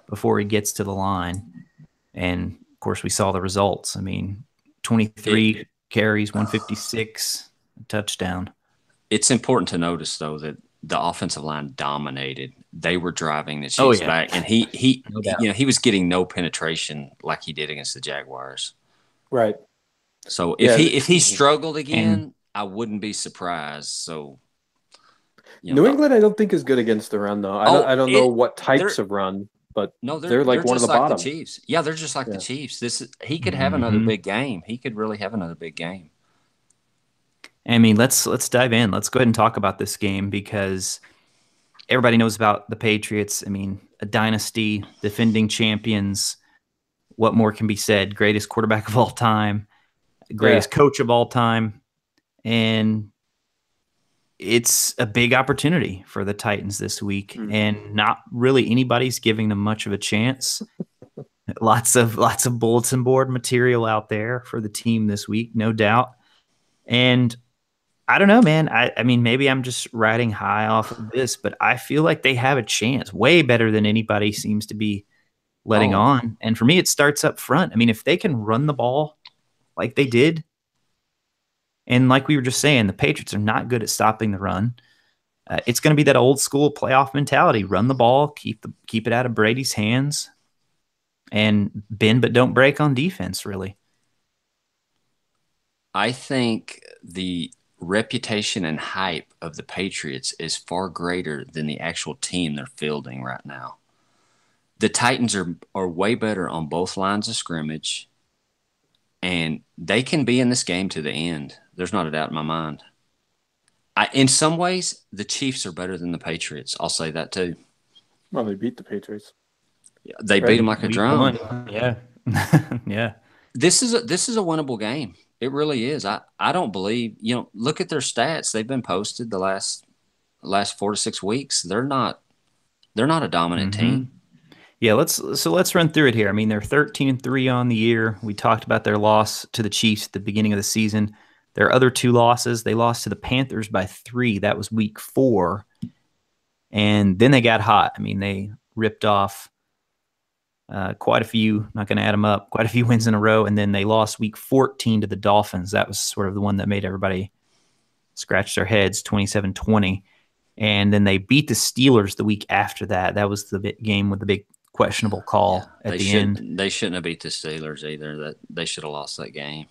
before he gets to the line. And of course, we saw the results. I mean, 23 carries, 156, touchdown. It's important to notice, though, that the offensive line dominated. They were driving the Chiefs back, and he was getting no penetration like he did against the Jaguars. Right. So if he struggled again, I wouldn't be surprised. So New England, I don't think is good against the run though. I don't know what types of run, but they're like one of the bottom. The Chiefs. Yeah, they're just like the Chiefs. He could have another big game. He could really have another big game. I mean, let's dive in. Let's go ahead and talk about this game because everybody knows about the Patriots. I mean, a dynasty, defending champions. what more can be said? Greatest quarterback of all time, Yeah. greatest coach of all time, and it's a big opportunity for the Titans this week, Mm. and not really anybody's giving them much of a chance. Lots of bulletin board material out there for the team this week, no doubt. And I don't know, man. I mean, maybe I'm just riding high off of this, but I feel like they have a chance, way better than anybody seems to be letting Oh, on. And for me, it starts up front. I mean, if they can run the ball like they did, and like we were just saying, the Patriots are not good at stopping the run. It's going to be that old school playoff mentality: run the ball, keep it out of Brady's hands, and bend but don't break on defense. Really, I think the reputation and hype of the Patriots is far greater than the actual team they're fielding right now. The Titans are way better on both lines of scrimmage, and they can be in this game to the end. There's not a doubt in my mind. In some ways, the Chiefs are better than the Patriots. I'll say that too. Well, they beat the Patriots, They beat right? them like a week drum. one, yeah, yeah. This is a winnable game. It really is. I don't believe, look at their stats. They've been posted the last 4 to 6 weeks. They're not a dominant Mm-hmm. team. Yeah, let's run through it here. I mean, they're 13-3 on the year. We talked about their loss to the Chiefs at the beginning of the season. Their other two losses, they lost to the Panthers by 3. That was week 4. And then they got hot. I mean, they ripped off quite a few, not going to add them up, quite a few wins in a row. And then they lost week 14 to the Dolphins. That was sort of the one that made everybody scratch their heads, 27-20. And then they beat the Steelers the week after that. That was the game with the big questionable call at They the should end. they shouldn't have beat the Steelers either. That they should have lost that game.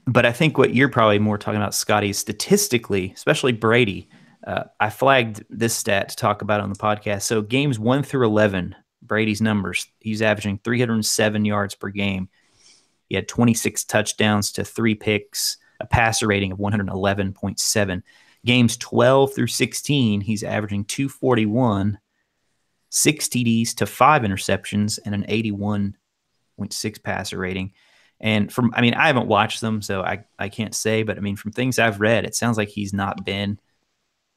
But I think what you're probably more talking about, Scotty, is statistically, especially Brady. I flagged this stat to talk about on the podcast. So games 1 through 11, Brady's numbers, he's averaging 307 yards per game. He had 26 touchdowns to 3 picks, a passer rating of 111.7. Games 12 through 16, he's averaging 241, 6 TDs to 5 interceptions, and an 81.6 passer rating. And I haven't watched them, so I can't say, but I mean, from things I've read, it sounds like he's not been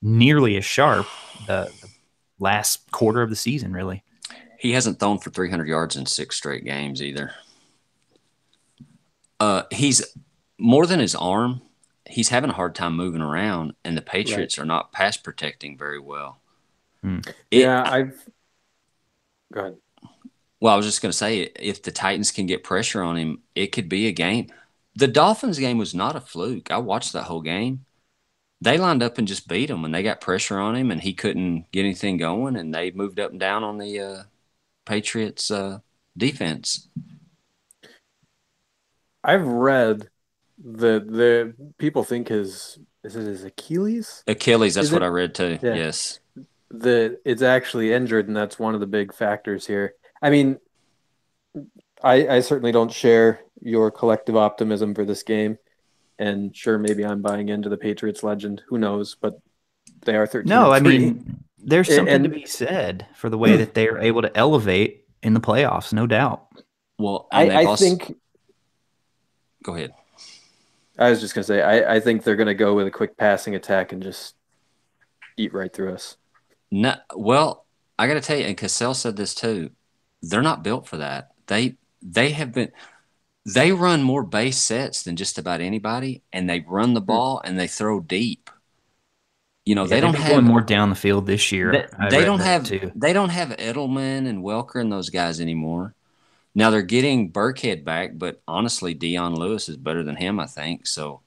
nearly as sharp the last quarter of the season, really. He hasn't thrown for 300 yards in 6 straight games either. He's more than his arm. He's having a hard time moving around, and the Patriots are not pass protecting very well. Hmm. Go ahead. Well, I was just going to say, if the Titans can get pressure on him, it could be a game. The Dolphins game was not a fluke. I watched that whole game. They lined up and just beat him when they got pressure on him, and he couldn't get anything going, and they moved up and down on the Patriots defense. I've read the people think is it his Achilles? Achilles, that's Is what it? I read too. Yeah. Yes. It's actually injured, and that's one of the big factors here. I mean, I certainly don't share your collective optimism for this game. And sure, maybe I'm buying into the Patriots legend. Who knows? But they are 13 No, and I 3. mean, there's something to And be said for the way that they are able to elevate in the playoffs, no doubt. Well, and I think Go ahead. I was just gonna say I think they're gonna go with a quick passing attack and just eat right through us. No, well, I got to tell you, and Cassell said this too. They're not built for that. They have been. They run more base sets than just about anybody, and they run the ball and they throw deep. Yeah, They don't they've been going have more down the field this year. I they read don't that have too. they don't have Edelman and Welker and those guys anymore. Now they're getting Burkhead back, but honestly, Dion Lewis is better than him, I think. So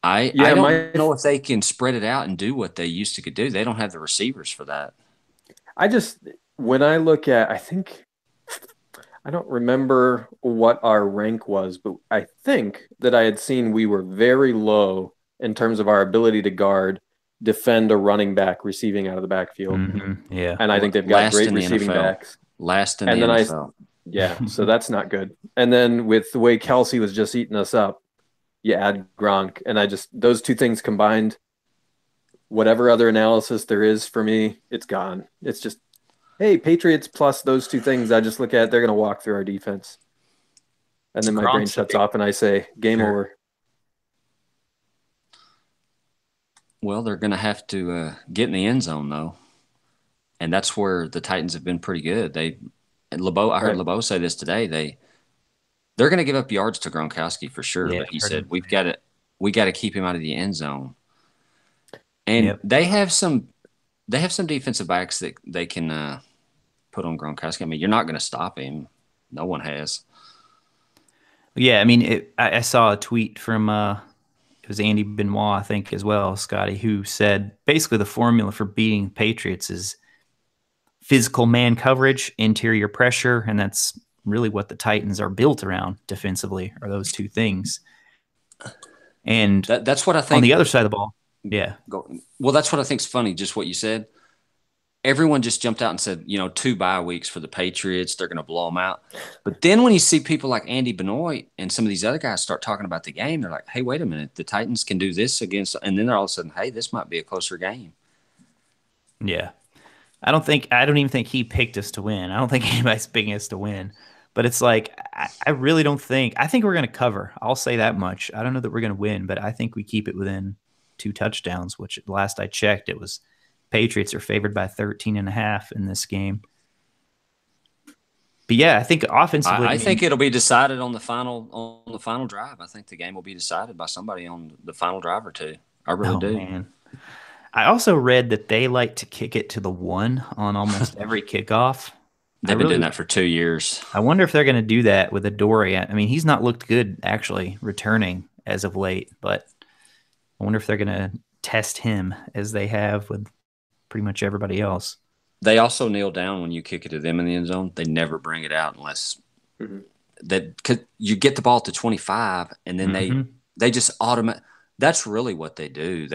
I don't know if they can spread it out and do what they used to could do. They don't have the receivers for that. When I look at, I don't remember what our rank was, but I think that I had seen we were very low in terms of our ability to guard, defend a running back receiving out of the backfield. Mm-hmm. Yeah. And I think they've got great receiving backs. Last in And the then NFL. Yeah, so that's not good. And then with the way Kelsey was just eating us up, you add Gronk, and those two things combined, whatever other analysis there is for me, it's gone. It's just hey, Patriots plus those two things, I just look at they're going to walk through our defense. And then my brain Gronk's a shuts big off and I say, game sure. over. Well, they're going to have to get in the end zone though, and that's where the Titans have been pretty good. I heard Right. LeBeau say this today. They're going to give up yards to Gronkowski for sure, Yeah, but he heard said him we got to keep him out of the end zone. And Yep. they have some defensive backs that they can put on Gronkowski. I mean, you're not going to stop him. No one has. Yeah, I mean, I saw a tweet from it was Andy Benoit, I think, as well, Scotty, who said basically the formula for beating Patriots is physical man coverage, interior pressure, and that's really what the Titans are built around defensively, are those two things. And That's what I on the think. other side of the ball, yeah, Well, that's what I think is funny. Just what you said. Everyone just jumped out and said, 2 bye weeks for the Patriots. They're going to blow them out. But then when you see people like Andy Benoit and some of these other guys start talking about the game, they're like, hey, wait a minute. The Titans can do this against, and then they're all of a sudden, hey, this might be a closer game. yeah. I don't even think he picked us to win. I don't think anybody's picking us to win. But it's like I really don't think I think we're gonna cover. I'll say that much. I don't know that we're gonna win, but I think we keep it within 2 touchdowns, which last I checked, it was Patriots are favored by 13.5 in this game. But yeah, I think offensively, I I mean, think it'll be decided on the final drive. I think the game will be decided by somebody on the final drive or two. I really oh do. man. I also read that they like to kick it to the one on almost every kickoff. I They've been doing really that for 2 years. I wonder if they're going to do that with Adoree. I mean, he's not looked good actually returning as of late, but I wonder if they're going to test him as they have with pretty much everybody else. They also kneel down when you kick it to them in the end zone. They never bring it out unless Mm-hmm. that cause you get the ball to 25 and then Hmm. they just automatic. That's really what they do.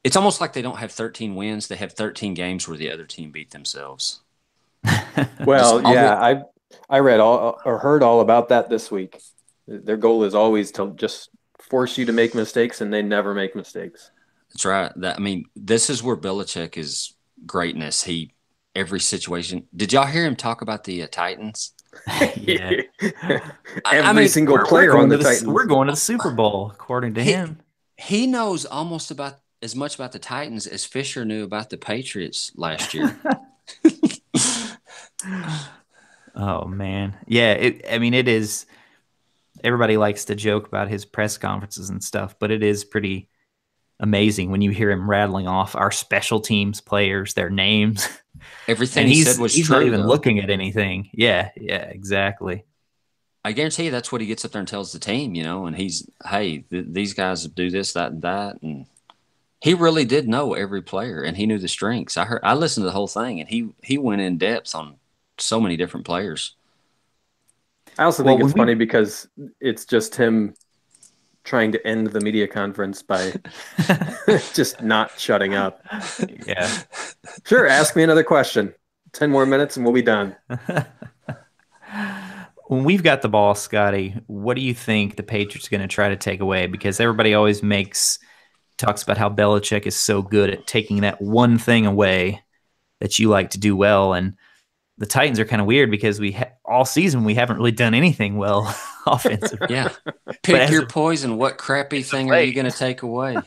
It's almost like they don't have 13 wins. They have 13 games where the other team beat themselves. Just Well, always, yeah, I read all or heard all about that this week. Their goal is always to just force you to make mistakes, and they never make mistakes. that's right. I mean, this is where Belichick is greatness. Every situation. Did y'all hear him talk about the Titans? Yeah. I Every mean, single We're player on going the to the Titans. we're going to the Super Bowl according to he him. he knows almost about as much about the Titans as Fisher knew about the Patriots last year. Oh man. Yeah, I mean it is everybody likes to joke about his press conferences and stuff, but it is pretty amazing when you hear him rattling off our special teams players, their names. Everything And he he's said was he's not true, even though. looking at anything. Yeah, yeah, exactly. I guarantee you that's what he gets up there and tells the team, and hey, these guys do this, that, and that. And he really did know every player and he knew the strengths. I listened to the whole thing and he went in depth on so many different players. I also Well, think when it's funny we because it's just him trying to end the media conference by just not shutting up. yeah. Sure, ask me another question. 10 more minutes and we'll be done. When we've got the ball, Scotty, what do you think the Patriots are going to try to take away? Because everybody always talks about how Belichick is so good at taking that one thing away that you like to do well. And the Titans are kind of weird because all season we haven't really done anything well offensively. Yeah. But Pick as your of, poison. What crappy as of thing are you late, going to take away?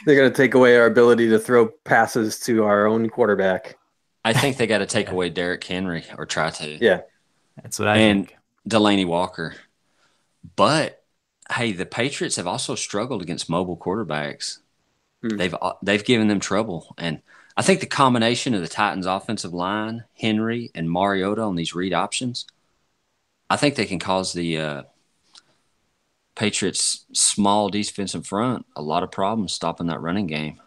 They're going to take away our ability to throw passes to our own quarterback. I think they got to take yeah, away Derrick Henry or try to. Yeah. that's what I And think. Delaney Walker. But hey, the Patriots have also struggled against mobile quarterbacks. Hmm. They've given them trouble, and I think the combination of the Titans' offensive line, Henry and Mariota on these read options, I think they can cause the Patriots' small defensive front a lot of problems stopping that running game.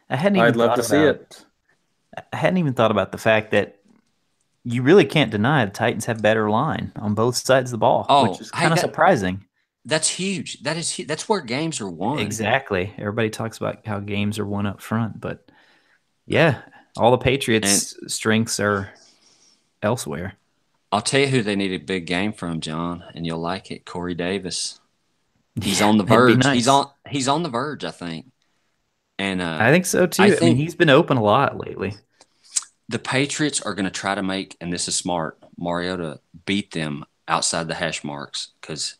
I hadn't I'd even love thought to see it. about I hadn't even thought about the fact that you really can't deny the Titans have better line on both sides of the ball, which Oh, is hey, kind of surprising. that's huge. That's where games are won. Exactly. Everybody talks about how games are won up front, but yeah, all the And Patriots' strengths are elsewhere. I'll tell you who they need a big game from, John, and you'll like it. Corey Davis. He's Yeah, on the it'd be verge. nice. He's on the verge, I think. And I think so I too. I mean, think he's been open a lot lately. The Patriots are going to try to make, and this is smart, Mariota beat them outside the hash marks because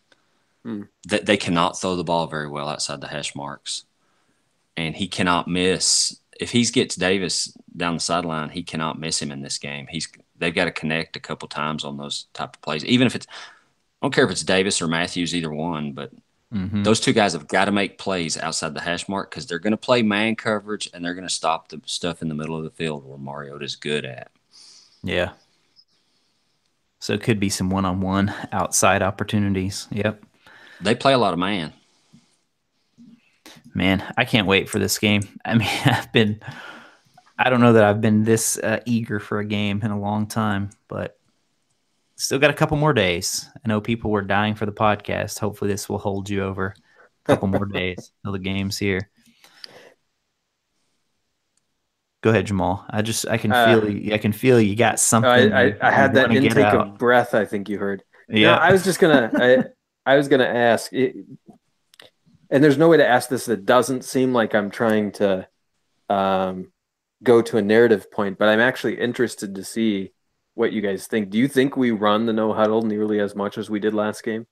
they cannot throw the ball very well outside the hash marks. And he cannot miss. If he gets Davis down the sideline, he cannot miss him in this game. They've got to connect a couple times on those type of plays. Even if I don't care if it's Davis or Matthews, either one, but those two guys have got to make plays outside the hash mark because they're going to play man coverage and they're going to stop the stuff in the middle of the field where Mariota is good at. Yeah. So it could be some one-on-one outside opportunities. Yep. They play a lot of man. Man, I can't wait for this game. I mean, I don't know that I've been this eager for a game in a long time, but still got a couple more days. I know people were dying for the podcast. Hopefully this will hold you over a couple more days till the game's here. Go ahead, Jamal. I can feel you. I can feel you got something. I had that intake of breath. I think you heard. Yeah. No, I was just gonna. I was gonna ask, and there's no way to ask this that doesn't seem like I'm trying to go to a narrative point, but I'm actually interested to see what you guys think. Do you think we run the no huddle nearly as much as we did last game?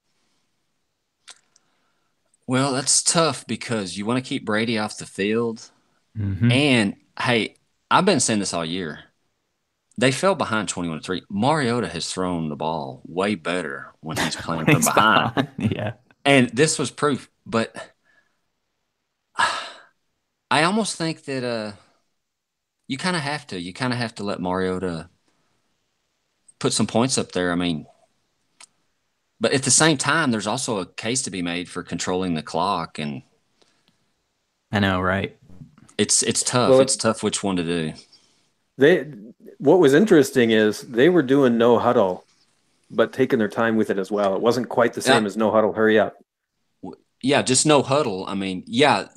Well, that's tough because you want to keep Brady off the field. And, hey, I've been saying this all year. They fell behind 21-3. Mariota has thrown the ball way better when he's playing from behind. Yeah. And this was proof. But I almost think that you kind of have to. You kind of have to let Mariota put some points up there. I mean, but at the same time, there's also a case to be made for controlling the clock. And I know, right? It's tough. Well, it's tough which one to do. What was interesting is they were doing no huddle, but taking their time with it as well. It wasn't quite the same as no huddle, hurry up. Yeah, just no huddle. I mean, yeah,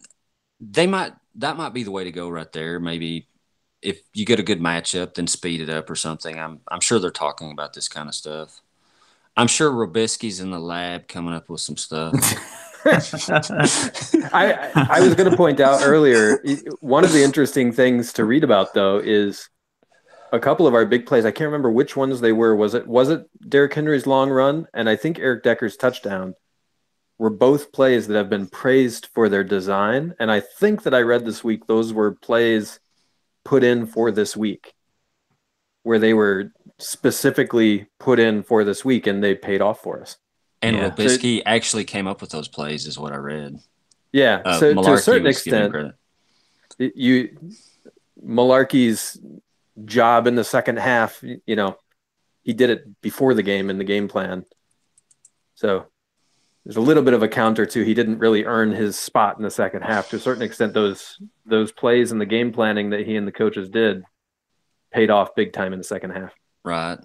that might be the way to go right there. Maybe if you get a good matchup, then speed it up or something. I'm sure they're talking about this kind of stuff. I'm sure Robisky's in the lab coming up with some stuff. I was going to point out earlier, one of the interesting things to read about, though, is a couple of our big plays. I can't remember which ones they were. Was it Derrick Henry's long run? And I think Eric Decker's touchdown were both plays that have been praised for their design. And I think that I read this week, those were plays put in for this week where they were specifically put in for this week and they paid off for us. And Robisky actually came up with those plays is what I read. Yeah. So to a certain extent, Malarkey's job in the second half, he did it before the game in the game plan. So there's a little bit of a counter to he didn't really earn his spot in the second half. To a certain extent, those plays and the game planning that he and the coaches did paid off big time in the second half. Right.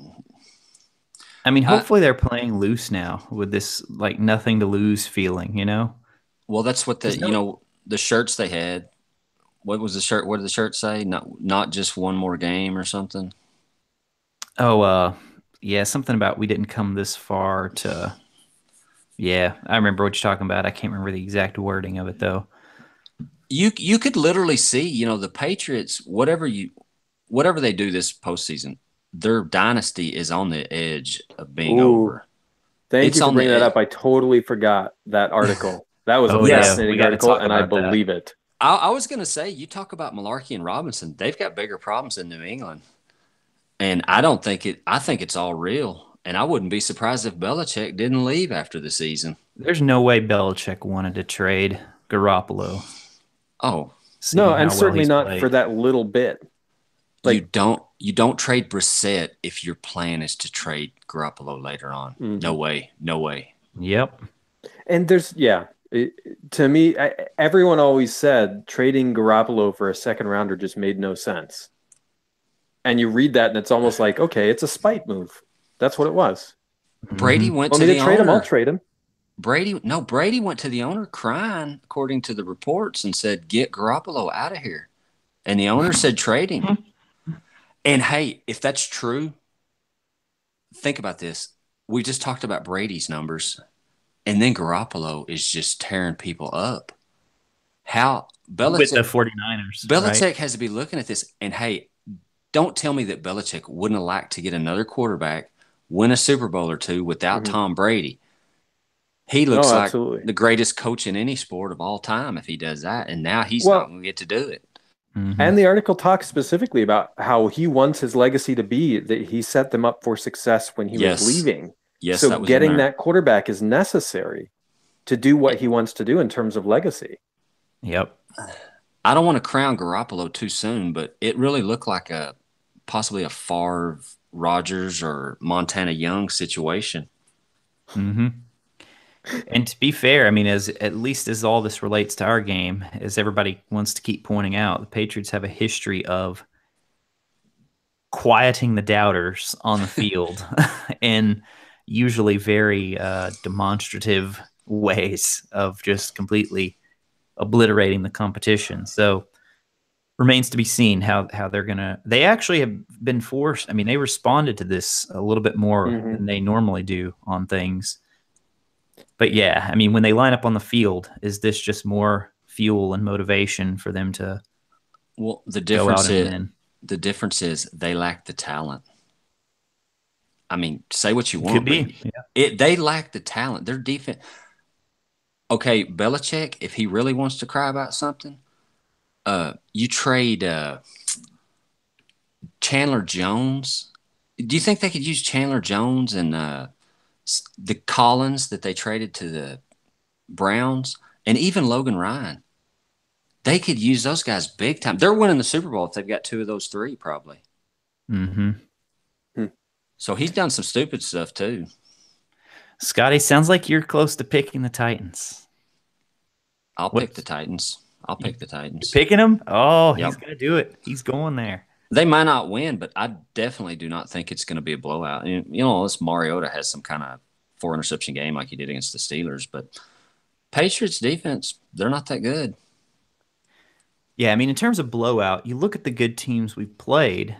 I mean, hopefully they're playing loose now with this like nothing to lose feeling, Well, that's what the shirts they had. What was the shirt? What did the shirt say? Not just one more game or something. Oh, yeah, something about we didn't come this far to. Yeah, I remember what you're talking about. I can't remember the exact wording of it though. You could literally see, the Patriots, whatever they do this postseason, their dynasty is on the edge of being over. Thank you for bringing that up. I totally forgot that article. That was a fascinating article, and I believe it. I was going to say, you talk about Malarkey and Robinson. They've got bigger problems in New England. And I think it's all real. And I wouldn't be surprised if Belichick didn't leave after the season. There's no way Belichick wanted to trade Garoppolo. Oh. No, and certainly not for that little bit. You don't trade Brissett if your plan is to trade Garoppolo later on. Mm-hmm. No way. Yep. And to me, everyone always said trading Garoppolo for a second rounder just made no sense. And you read that and it's almost like, okay, it's a spite move. That's what it was. Brady went to the owner. Trade him, I'll trade him. Brady went to the owner crying, according to the reports, and said, get Garoppolo out of here. And the owner said, trade him. And, hey, if that's true, think about this. We just talked about Brady's numbers, and then Garoppolo is just tearing people up. How Belichick, with the 49ers. Belichick has to be looking at this, and, hey, don't tell me that Belichick wouldn't have liked to get another quarterback, win a Super Bowl or two without Mhm. Tom Brady. He No, looks like absolutely. the greatest coach in any sport of all time if he does that. And now he's not Well, going to get to do it. Mm-hmm. and the article talks specifically about how he wants his legacy to be that he set them up for success when he was Yes. leaving. Yes, So that was in getting there. that quarterback is necessary to do what he wants to do in terms of legacy. Yep. I don't want to crown Garoppolo too soon, but it really looked like possibly a Favre, Rodgers, or Montana Young situation. Mm-hmm. And to be fair, I mean, as at least as all this relates to our game, as everybody wants to keep pointing out, the Patriots have a history of quieting the doubters on the field in usually very demonstrative ways of just completely obliterating the competition. So remains to be seen how they're gonna. They actually have been forced. I mean, they responded to this a little bit more Mhm. than they normally do on things. But yeah, I mean, when they line up on the field, is this just more fuel and motivation for them to Well, go out and win? the difference is they lack the talent. I mean, say what you Could want, but be. Yeah. they lack the talent. Their defense. Okay, Belichick, if he really wants to cry about something, you trade Chandler Jones. Do you think they could use Chandler Jones and the Collins that they traded to the Browns, and even Logan Ryan? They could use those guys big time. They're winning the Super Bowl if they've got two of those three, probably. Mm-hmm. Hmm. So he's done some stupid stuff too. Scotty, sounds like you're close to picking the Titans. I'll pick the What's Titans. I'll you, pick the you're Titans. picking them? Oh, he's Yep. gonna do it. He's going there. They might not win, but I definitely do not think it's going to be a blowout. And, unless Mariota has some kind of four interception game like he did against the Steelers. But Patriots defense, they're not that good. Yeah, I mean, in terms of blowout, you look at the good teams we've played.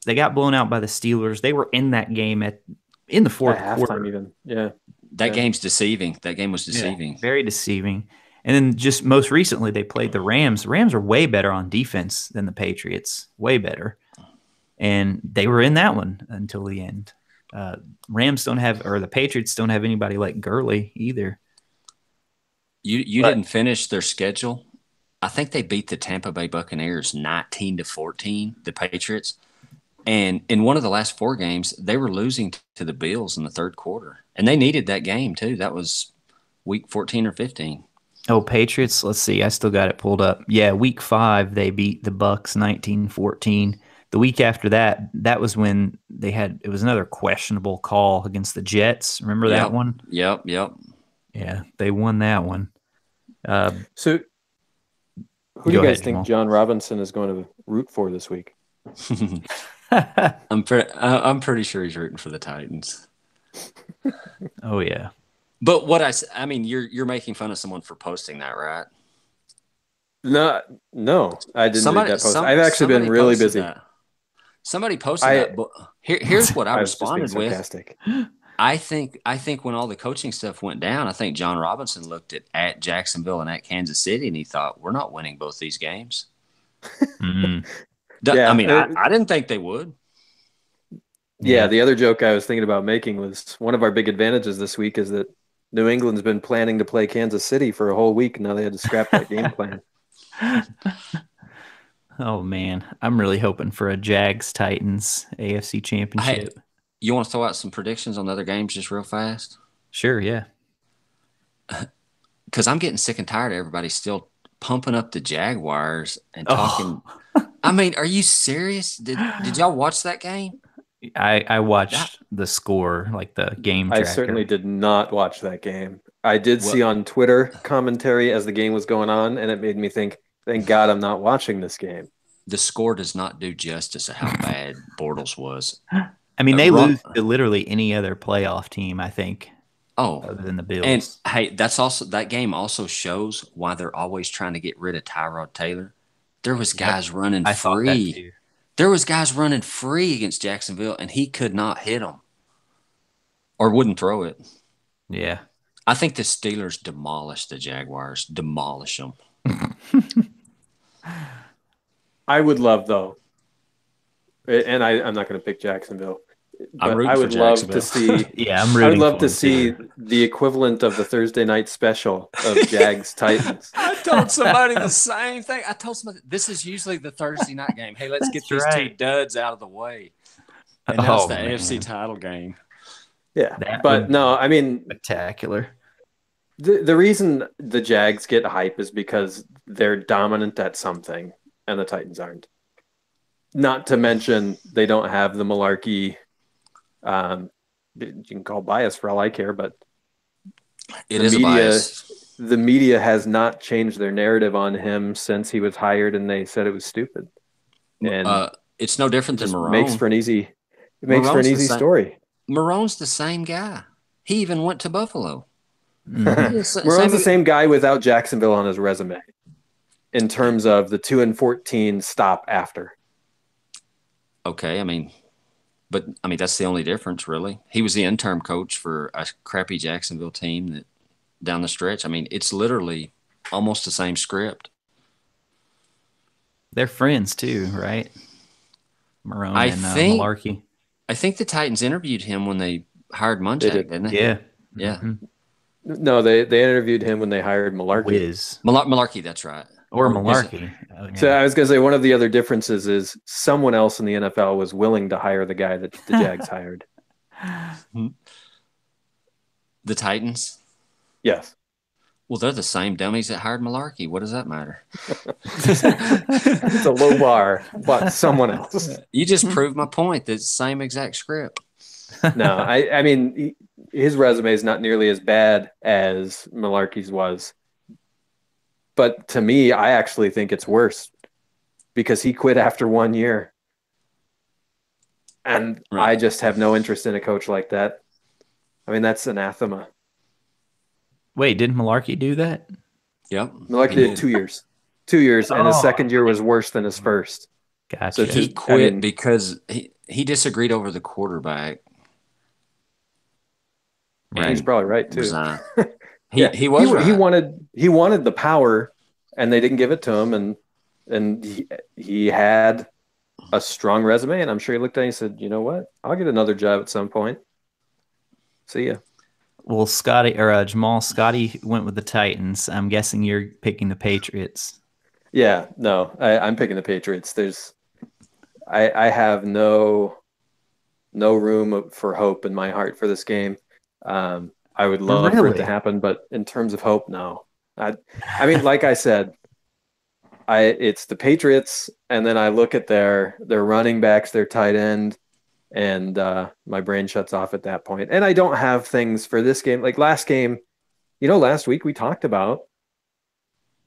They got blown out by the Steelers. They were in that game in the At fourth halftime, quarter. even. Yeah. That Yeah. game's deceiving. That game was Yeah, deceiving. very deceiving. And then just most recently, they played the Rams. The Rams are way better on defense than the Patriots, way better. And they were in that one until the end. Rams don't have, or the Patriots don't have anybody like Gurley either. You But didn't finish their schedule. I think they beat the Tampa Bay Buccaneers 19-14, the Patriots. And in one of the last four games, they were losing to the Bills in the third quarter. And they needed that game too. That was week 14 or 15. oh, Patriots, let's see. I still got it pulled up. Yeah, week 5 they beat the Bucks 19-14. The week after that, that was when it was another questionable call against the Jets. Remember that Yep. one? Yep. Yeah, they won that one. So, who do Go you guys ahead, think Jamal. John Robinson is going to root for this week? I'm pretty sure he's rooting for the Titans. Oh yeah. But I mean, you're making fun of someone for posting that, right? No, I didn't read that post. I've actually been somebody really posted busy. that. Somebody posted I that, but here's what I I was just being responded with. sarcastic. I think when all the coaching stuff went down, I think John Robinson looked at Jacksonville and at Kansas City, and he thought, we're not winning both these games. Mm, I Yeah, mean, I didn't think they would. yeah. The other joke I was thinking about making was one of our big advantages this week is that New England's been planning to play Kansas City for a whole week. Now they had to scrap that game plan. Oh man, I'm really hoping for a Jags Titans AFC Hey, Championship. you want to throw out some predictions on the other games just real fast? Sure, yeah. Because I'm getting sick and tired of everybody still pumping up the Jaguars and Oh, talking. I mean, are you serious? Did y'all watch that game? I That watched the score, like the game I certainly tracker. did not watch that game. I did see well, on Twitter commentary as the game was going on, and it made me think, thank God I'm not watching this game. the score does not do justice to how bad Bortles was. I mean, they Run, lose to literally any other playoff team, I think, oh, other than the and Bills. hey, that game also shows why they're always trying to get rid of Tyrod Taylor. There was Yep. guys running I thought that free. too. There was guys running free against Jacksonville, and he could not hit them or wouldn't throw it. Yeah. I think the Steelers demolished the Jaguars. Demolish them. I would love, though, And I'm not going to pick Jacksonville, I'm but I rooting for would love to Jacksonville. see. Yeah, I'm I would rooting love for to them see too. the equivalent of the Thursday night special of Jags Titans. I told somebody the same thing. I told somebody this is usually the Thursday night game. Hey, let's get That's these two right. duds out of the way. And now it's Oh the AFC man, title game. Yeah, that but would no, be I mean spectacular. the reason the Jags get hype is because they're dominant at something, and the Titans aren't. Not to mention they don't have the malarkey. Um, you can call bias for all I care, but It the is a media bias. the media has not changed their narrative on him since he was hired, and they said it was stupid, and It's no different it than just makes Marone. for an Marone's the easy same. story. Marone's the same guy. He even went to Buffalo. Hmm. Marone's the same guy without Jacksonville on his resume in terms of the 2-14 stop after. Okay, I mean that's the only difference, really. He was the interim coach for a crappy Jacksonville team that down the stretch. I mean, it's literally almost the same script. They're friends too, right? Marone I and think Malarkey. I think the Titans interviewed him when they hired They Munchak, did. didn't they? Yeah. Yeah, Hmm. No, they interviewed him when they hired Malarkey. Wiz Malarkey. That's right. or Or is it? Malarkey. Oh, So yeah. I was going to say one of the other differences is someone else in the NFL was willing to hire the guy that the Jags hired. The Titans. Yes. Well, they're the same dummies that hired Malarkey. What does that matter? It's a low bar, but someone else. You just proved my point. That same exact script. No, I mean, his resume is not nearly as bad as Malarkey's was. But to me, I actually think it's worse because he quit after 1 year. And Right. I just have no interest in a coach like that. I mean, that's anathema. Wait, did Malarkey do that? Yep. Malarkey He did did. 2 years. 2 years, and his Oh, second year was worse than his first. So gotcha. He to, I quit mean, because he disagreed over the quarterback he's Right. and probably right too. resigned. Yeah, He was he right. wanted the power, and they didn't give it to him, and he had a strong resume, and I'm sure he looked at it and he said, you know what, I'll get another job at some point. See ya. Well, Scotty or Jamal, Scotty went with the Titans. I'm guessing you're picking the Patriots. Yeah, no, I'm picking the Patriots. I have no room for hope in my heart for this game. I would love for it to Really? happen, but in terms of hope, no. I mean, like I said, it's the Patriots, and then I look at their running backs, their tight end, and my brain shuts off at that point. And I don't have things for this game. Like last game, last week we talked about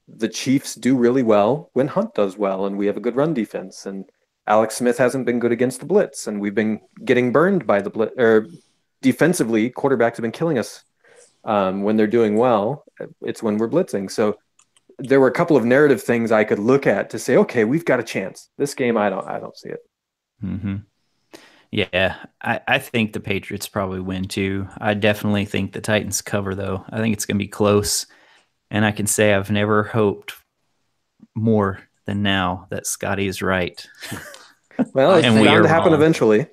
the Chiefs do really well when Hunt does well, and we have a good run defense. And Alex Smith hasn't been good against the blitz, and we've been getting burned by the blitz. Or defensively, quarterbacks have been killing us when they're doing well. It's when we're blitzing. So there were a couple of narrative things I could look at to say, okay, we've got a chance. This game, I don't see it. Hmm. Yeah, I think the Patriots probably win too. I definitely think the Titans cover, though. I think it's going to be close. And I can say I've never hoped more than now that Scotty is right. Well, it's And we bound are to happen wrong. eventually.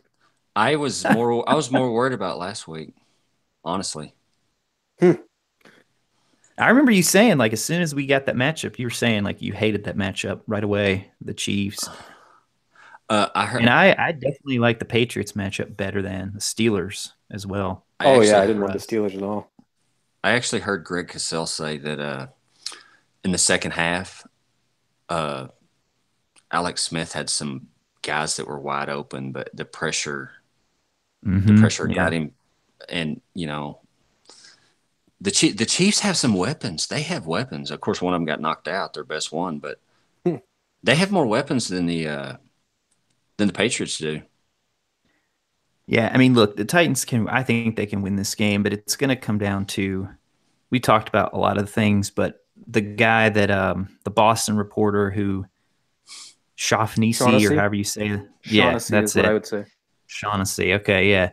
I was more worried about last week, honestly. I remember you saying, like, as soon as we got that matchup, you were saying, like, you hated that matchup right away, the Chiefs. I heard. And I definitely like the Patriots matchup better than the Steelers as well. I Oh yeah, actually I didn't want the Trust. Steelers at all. I actually heard Greg Cosell say that in the second half, uh, Alex Smith had some guys that were wide open, but the pressure Yeah. got him. And the Chiefs have some weapons. They have weapons. Of course, one of them got knocked out, their best one, but Hmm. they have more weapons than the Patriots do. Yeah, I mean, look, the Titans I think they can win this game, but it's going to come down to, we talked about a lot of things, but the guy that, the Boston reporter who, Shaughnessy, or Shaughnessy. however you say it. Yeah, Shaughnessy is that's what I it. would say. Shaughnessy. Okay, yeah.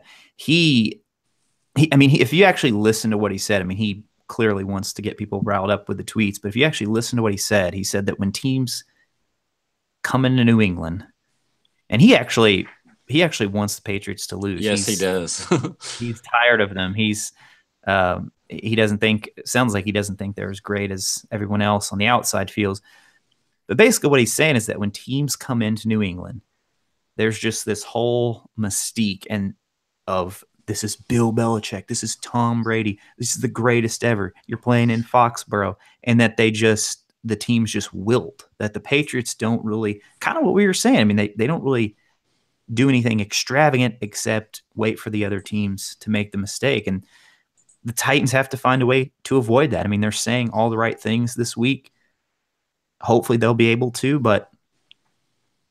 I mean, if you actually listen to what he said, I mean, he clearly wants to get people riled up with the tweets, but if you actually listen to what he said that when teams come into New England And he actually wants the Patriots to lose. Yes, he does. He's tired of them. He doesn't think, sounds like he doesn't think they're as great as everyone else on the outside feels. But basically what he's saying is that when teams come into New England, there's just this whole mystique and of this is Bill Belichick, this is Tom Brady, this is the greatest ever. You're playing in Foxborough, and that the teams just wilt. That the Patriots don't really, kind of what we were saying. I mean, they don't really do anything extravagant except wait for the other teams to make the mistake. And the Titans have to find a way to avoid that. I mean, they're saying all the right things this week. Hopefully they'll be able to, but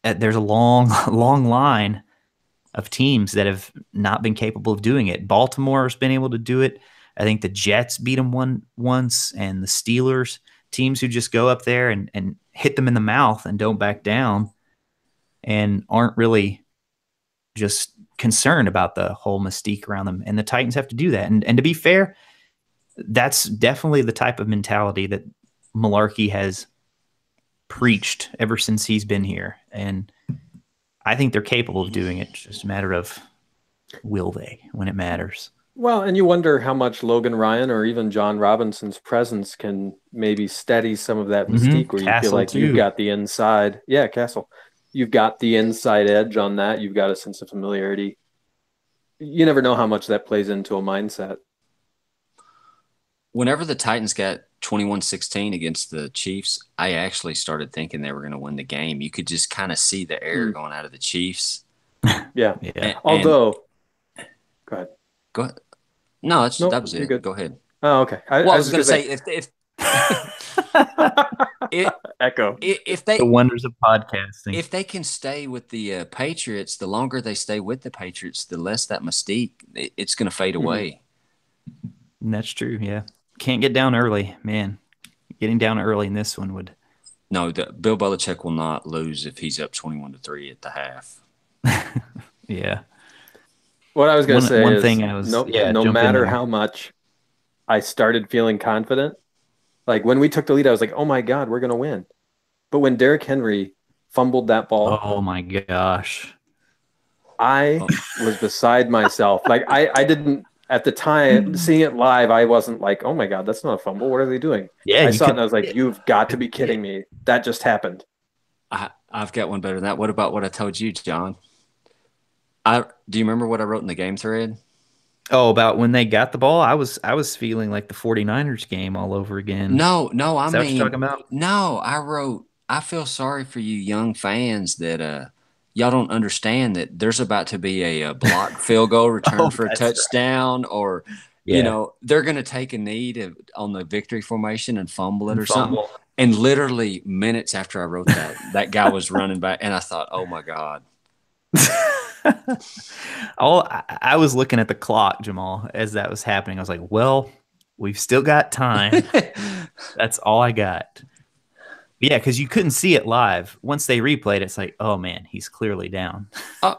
there's a long, long line of teams that have not been capable of doing it. Baltimore has been able to do it. I think the Jets beat them once, and the Steelers, teams who just go up there and hit them in the mouth and don't back down and aren't really just concerned about the whole mystique around them. And the Titans have to do that. And to be fair, that's definitely the type of mentality that Malarkey has preached ever since he's been here. And I think they're capable of doing it. It's just a matter of will they when it matters. Well, and you wonder how much Logan Ryan or even John Robinson's presence can maybe steady some of that mystique where you feel like you've got the inside. Yeah, Castle. You've got the inside edge on that. You've got a sense of familiarity. You never know how much that plays into a mindset. Whenever the Titans got 21-16 against the Chiefs, I actually started thinking they were going to win the game. You could just kind of see the air going out of the Chiefs. Yeah. And, although, go ahead. Go ahead. No, that was it. Good. Go ahead. Oh, okay. I was going to say if the wonders of podcasting. If they can stay with the Patriots, the longer they stay with the Patriots, the less that mystique it's going to fade away. And that's true. Yeah, can't get down early, man. Getting down early in this one would. No, Bill Belichick will not lose if he's up 21-3 at the half. Yeah. What I was going to say one is thing I was no matter how much I started feeling confident, like when we took the lead, I was like, oh my God, we're going to win. But when Derrick Henry fumbled that ball, oh my gosh, I was beside myself. Like I didn't at the time seeing it live. I wasn't like, oh my God, that's not a fumble. What are they doing? Yeah, I saw it and I was like, you've got to be kidding me. That just happened. I've got one better than that. What about what I told you, John? Do you remember what I wrote in the game thread? Oh, about when they got the ball? I was feeling like the 49ers game all over again. No, Is that what you're talking about? No, I wrote, I feel sorry for you young fans that y'all don't understand that there's about to be a blocked field goal return for a touchdown, right. Or they're going to take a knee on the victory formation and fumble it or something. And literally minutes after I wrote that guy was running back, and I thought, oh my God. I was looking at the clock, Jamal, as that was happening. I was like, well, we've still got time. That's all I got. Yeah, because you couldn't see it live. Once they replayed it, it's like, oh man, he's clearly down. Yeah,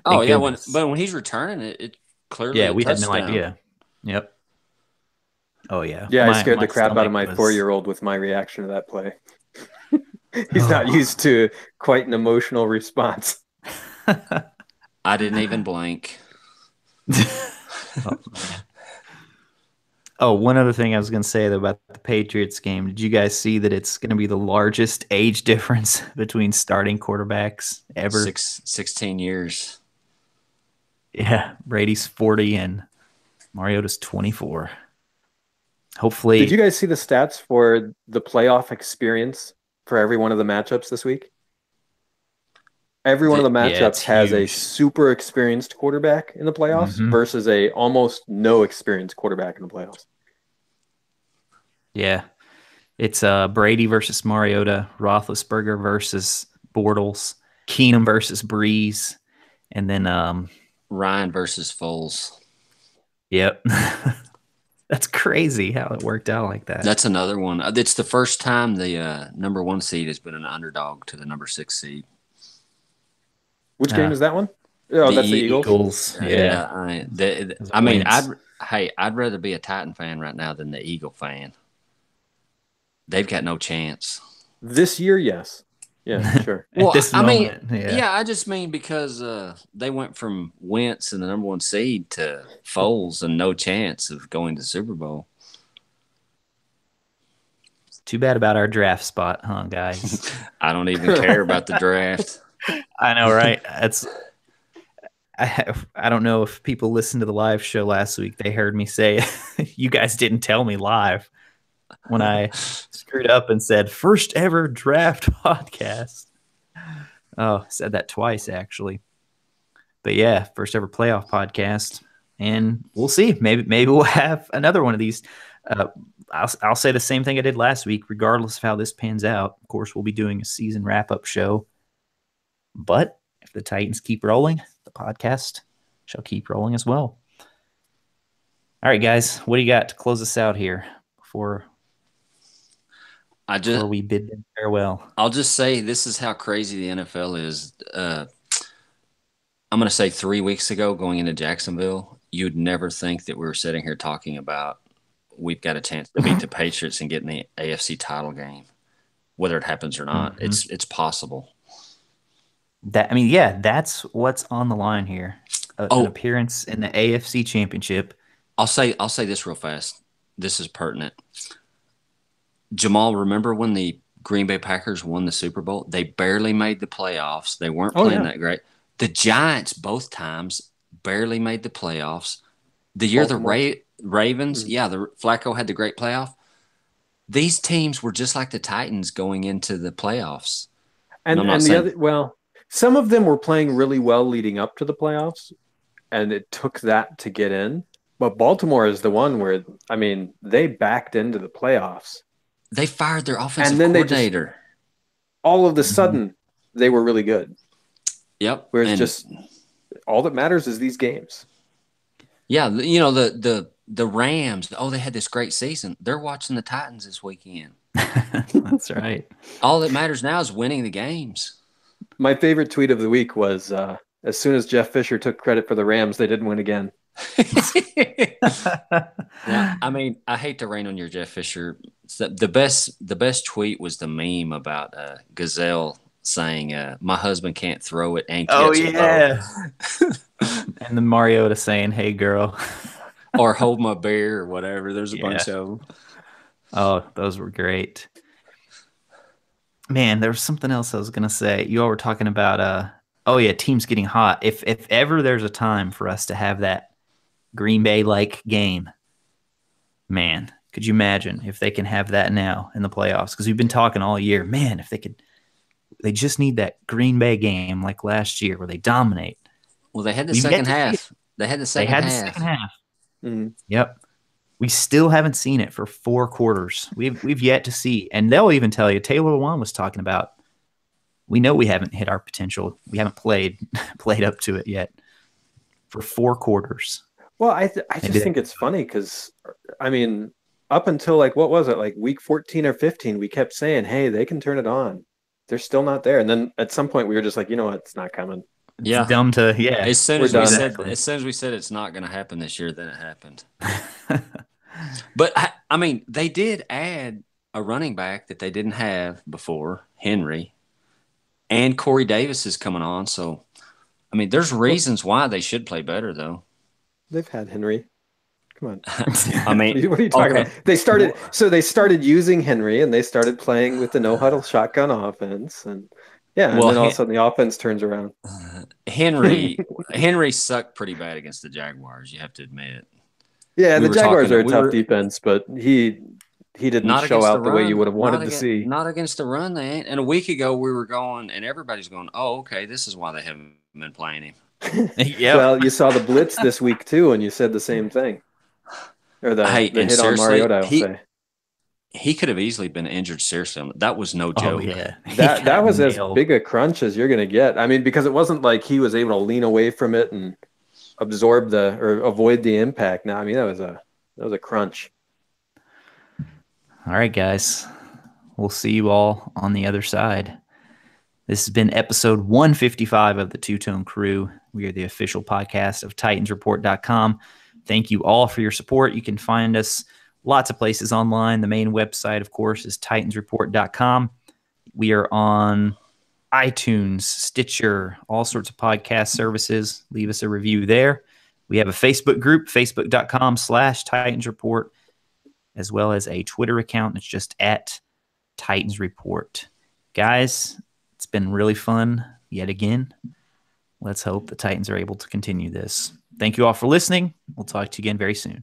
but when he's returning it clearly we had no idea. Yep. Oh yeah. Yeah, I scared the crap out of my 4-year-old with my reaction to that play. He's not used to quite an emotional response. I didn't even blink. One other thing I was going to say about the Patriots game. Did you guys see that it's going to be the largest age difference between starting quarterbacks ever? 16 years. Yeah, Brady's 40 and Mariota's 24. Hopefully. Did you guys see the stats for the playoff experience for every one of the matchups this week? Every one of the matchups has a super experienced quarterback in the playoffs versus a almost no experienced quarterback in the playoffs. Yeah. It's Brady versus Mariota, Roethlisberger versus Bortles, Keenum versus Breeze, and then Ryan versus Foles. Yep. That's crazy how it worked out like that. That's another one. It's the first time the number 1 seed has been an underdog to the number 6 seed. Which game is that one? Oh, that's the Eagles. Yeah. I'd rather be a Titan fan right now than the Eagle fan. They've got no chance. This year, yes. Yeah, sure. At Well, this I mean, moment, yeah. yeah, I just mean because they went from Wentz and the number one seed to Foles and no chance of going to the Super Bowl. Too bad about our draft spot, huh, guys? I don't even care about the draft. I know, right? I don't know if people listened to the live show last week. They heard me say, you guys didn't tell me live when I screwed up and said, first ever draft podcast. Oh, I said that twice, actually. But yeah, first ever playoff podcast. And we'll see. Maybe we'll have another one of these. I'll say the same thing I did last week, regardless of how this pans out. Of course, we'll be doing a season wrap-up show. But if the Titans keep rolling, the podcast shall keep rolling as well. All right, guys, what do you got to close us out here before we bid them farewell? I'll just say this is how crazy the NFL is. I'm going to say 3 weeks ago, going into Jacksonville, you'd never think that we were sitting here talking about we've got a chance to beat the Patriots and get in the AFC title game, whether it happens or not. Mm-hmm. It's possible. That's what's on the line here. An appearance in the AFC Championship. I'll say this real fast. This is pertinent. Jamal, remember when the Green Bay Packers won the Super Bowl? They barely made the playoffs. They weren't playing that great. The Giants both times barely made the playoffs. The year Baltimore. the Ravens, the Flacco had the great playoff. These teams were just like the Titans going into the playoffs. And some of them were playing really well leading up to the playoffs, and it took that to get in. But Baltimore is the one where, I mean, they backed into the playoffs. They fired their offensive coordinator. All of a sudden, they were really good. Yep. Whereas just all that matters is these games. Yeah, the Rams, they had this great season. They're watching the Titans this weekend. That's right. All that matters now is winning the games. My favorite tweet of the week was as soon as Jeff Fisher took credit for the Rams, they didn't win again. Now, I mean, I hate to rain on your Jeff Fisher. The best tweet was the meme about Gazelle saying, "My husband can't throw it and catch it." And then Mariota saying, "Hey, girl," or "Hold my beer," or whatever. There's a bunch of them. Oh, those were great. Man, there was something else I was gonna say. You all were talking about teams getting hot. If ever there's a time for us to have that Green Bay like game, man, could you imagine if they can have that now in the playoffs? Because we've been talking all year, man, if they just need that Green Bay game like last year where they dominate. Well, they had the second half. They had the second half. Mm-hmm. Yep. We still haven't seen it for 4 quarters. We've yet to see, and they'll even tell you. Taylor Wan was talking about. We know we haven't hit our potential. We haven't played up to it yet for 4 quarters. Well, I just think it's funny because, I mean, up until what was it, week 14 or 15, we kept saying, hey, they can turn it on. They're still not there. And then at some point we were just like, you know what, it's not coming. It's dumb to, As soon as we said it's not going to happen this year, then it happened. But, I mean, they did add a running back that they didn't have before, Henry. And Corey Davis is coming on. So, I mean, there's reasons why they should play better, though. They've had Henry. Come on. I mean, what are you talking about? They started using Henry, and they started playing with the no-huddle shotgun offense. And, and then all of a sudden the offense turns around. Henry sucked pretty bad against the Jaguars, you have to admit. Yeah, the Jaguars are a tough defense, but he didn't show out the way you would have wanted to see. Not against the run, they ain't. And a week ago, we were going, and everybody's going, oh, okay, this is why they haven't been playing him. Yep. Well, you saw the blitz this week, too, and you said the same thing. Or the hit on Mariota, I'll say. He could have easily been injured seriously. That was no joke. Oh, yeah. That was as big a crunch as you're going to get. I mean, because it wasn't like he was able to lean away from it and absorb or avoid the impact. No, I mean, that was a crunch. All right, guys. We'll see you all on the other side. This has been episode 155 of the Two-Tone Crew. We are the official podcast of TitansReport.com. Thank you all for your support. You can find us lots of places online. The main website, of course, is TitansReport.com. We are on iTunes, Stitcher, all sorts of podcast services. Leave us a review there. We have a Facebook group, facebook.com/Titans Report, as well as a Twitter account. It's just at Titans Report. Guys, it's been really fun yet again. Let's hope the Titans are able to continue this. Thank you all for listening. We'll talk to you again very soon.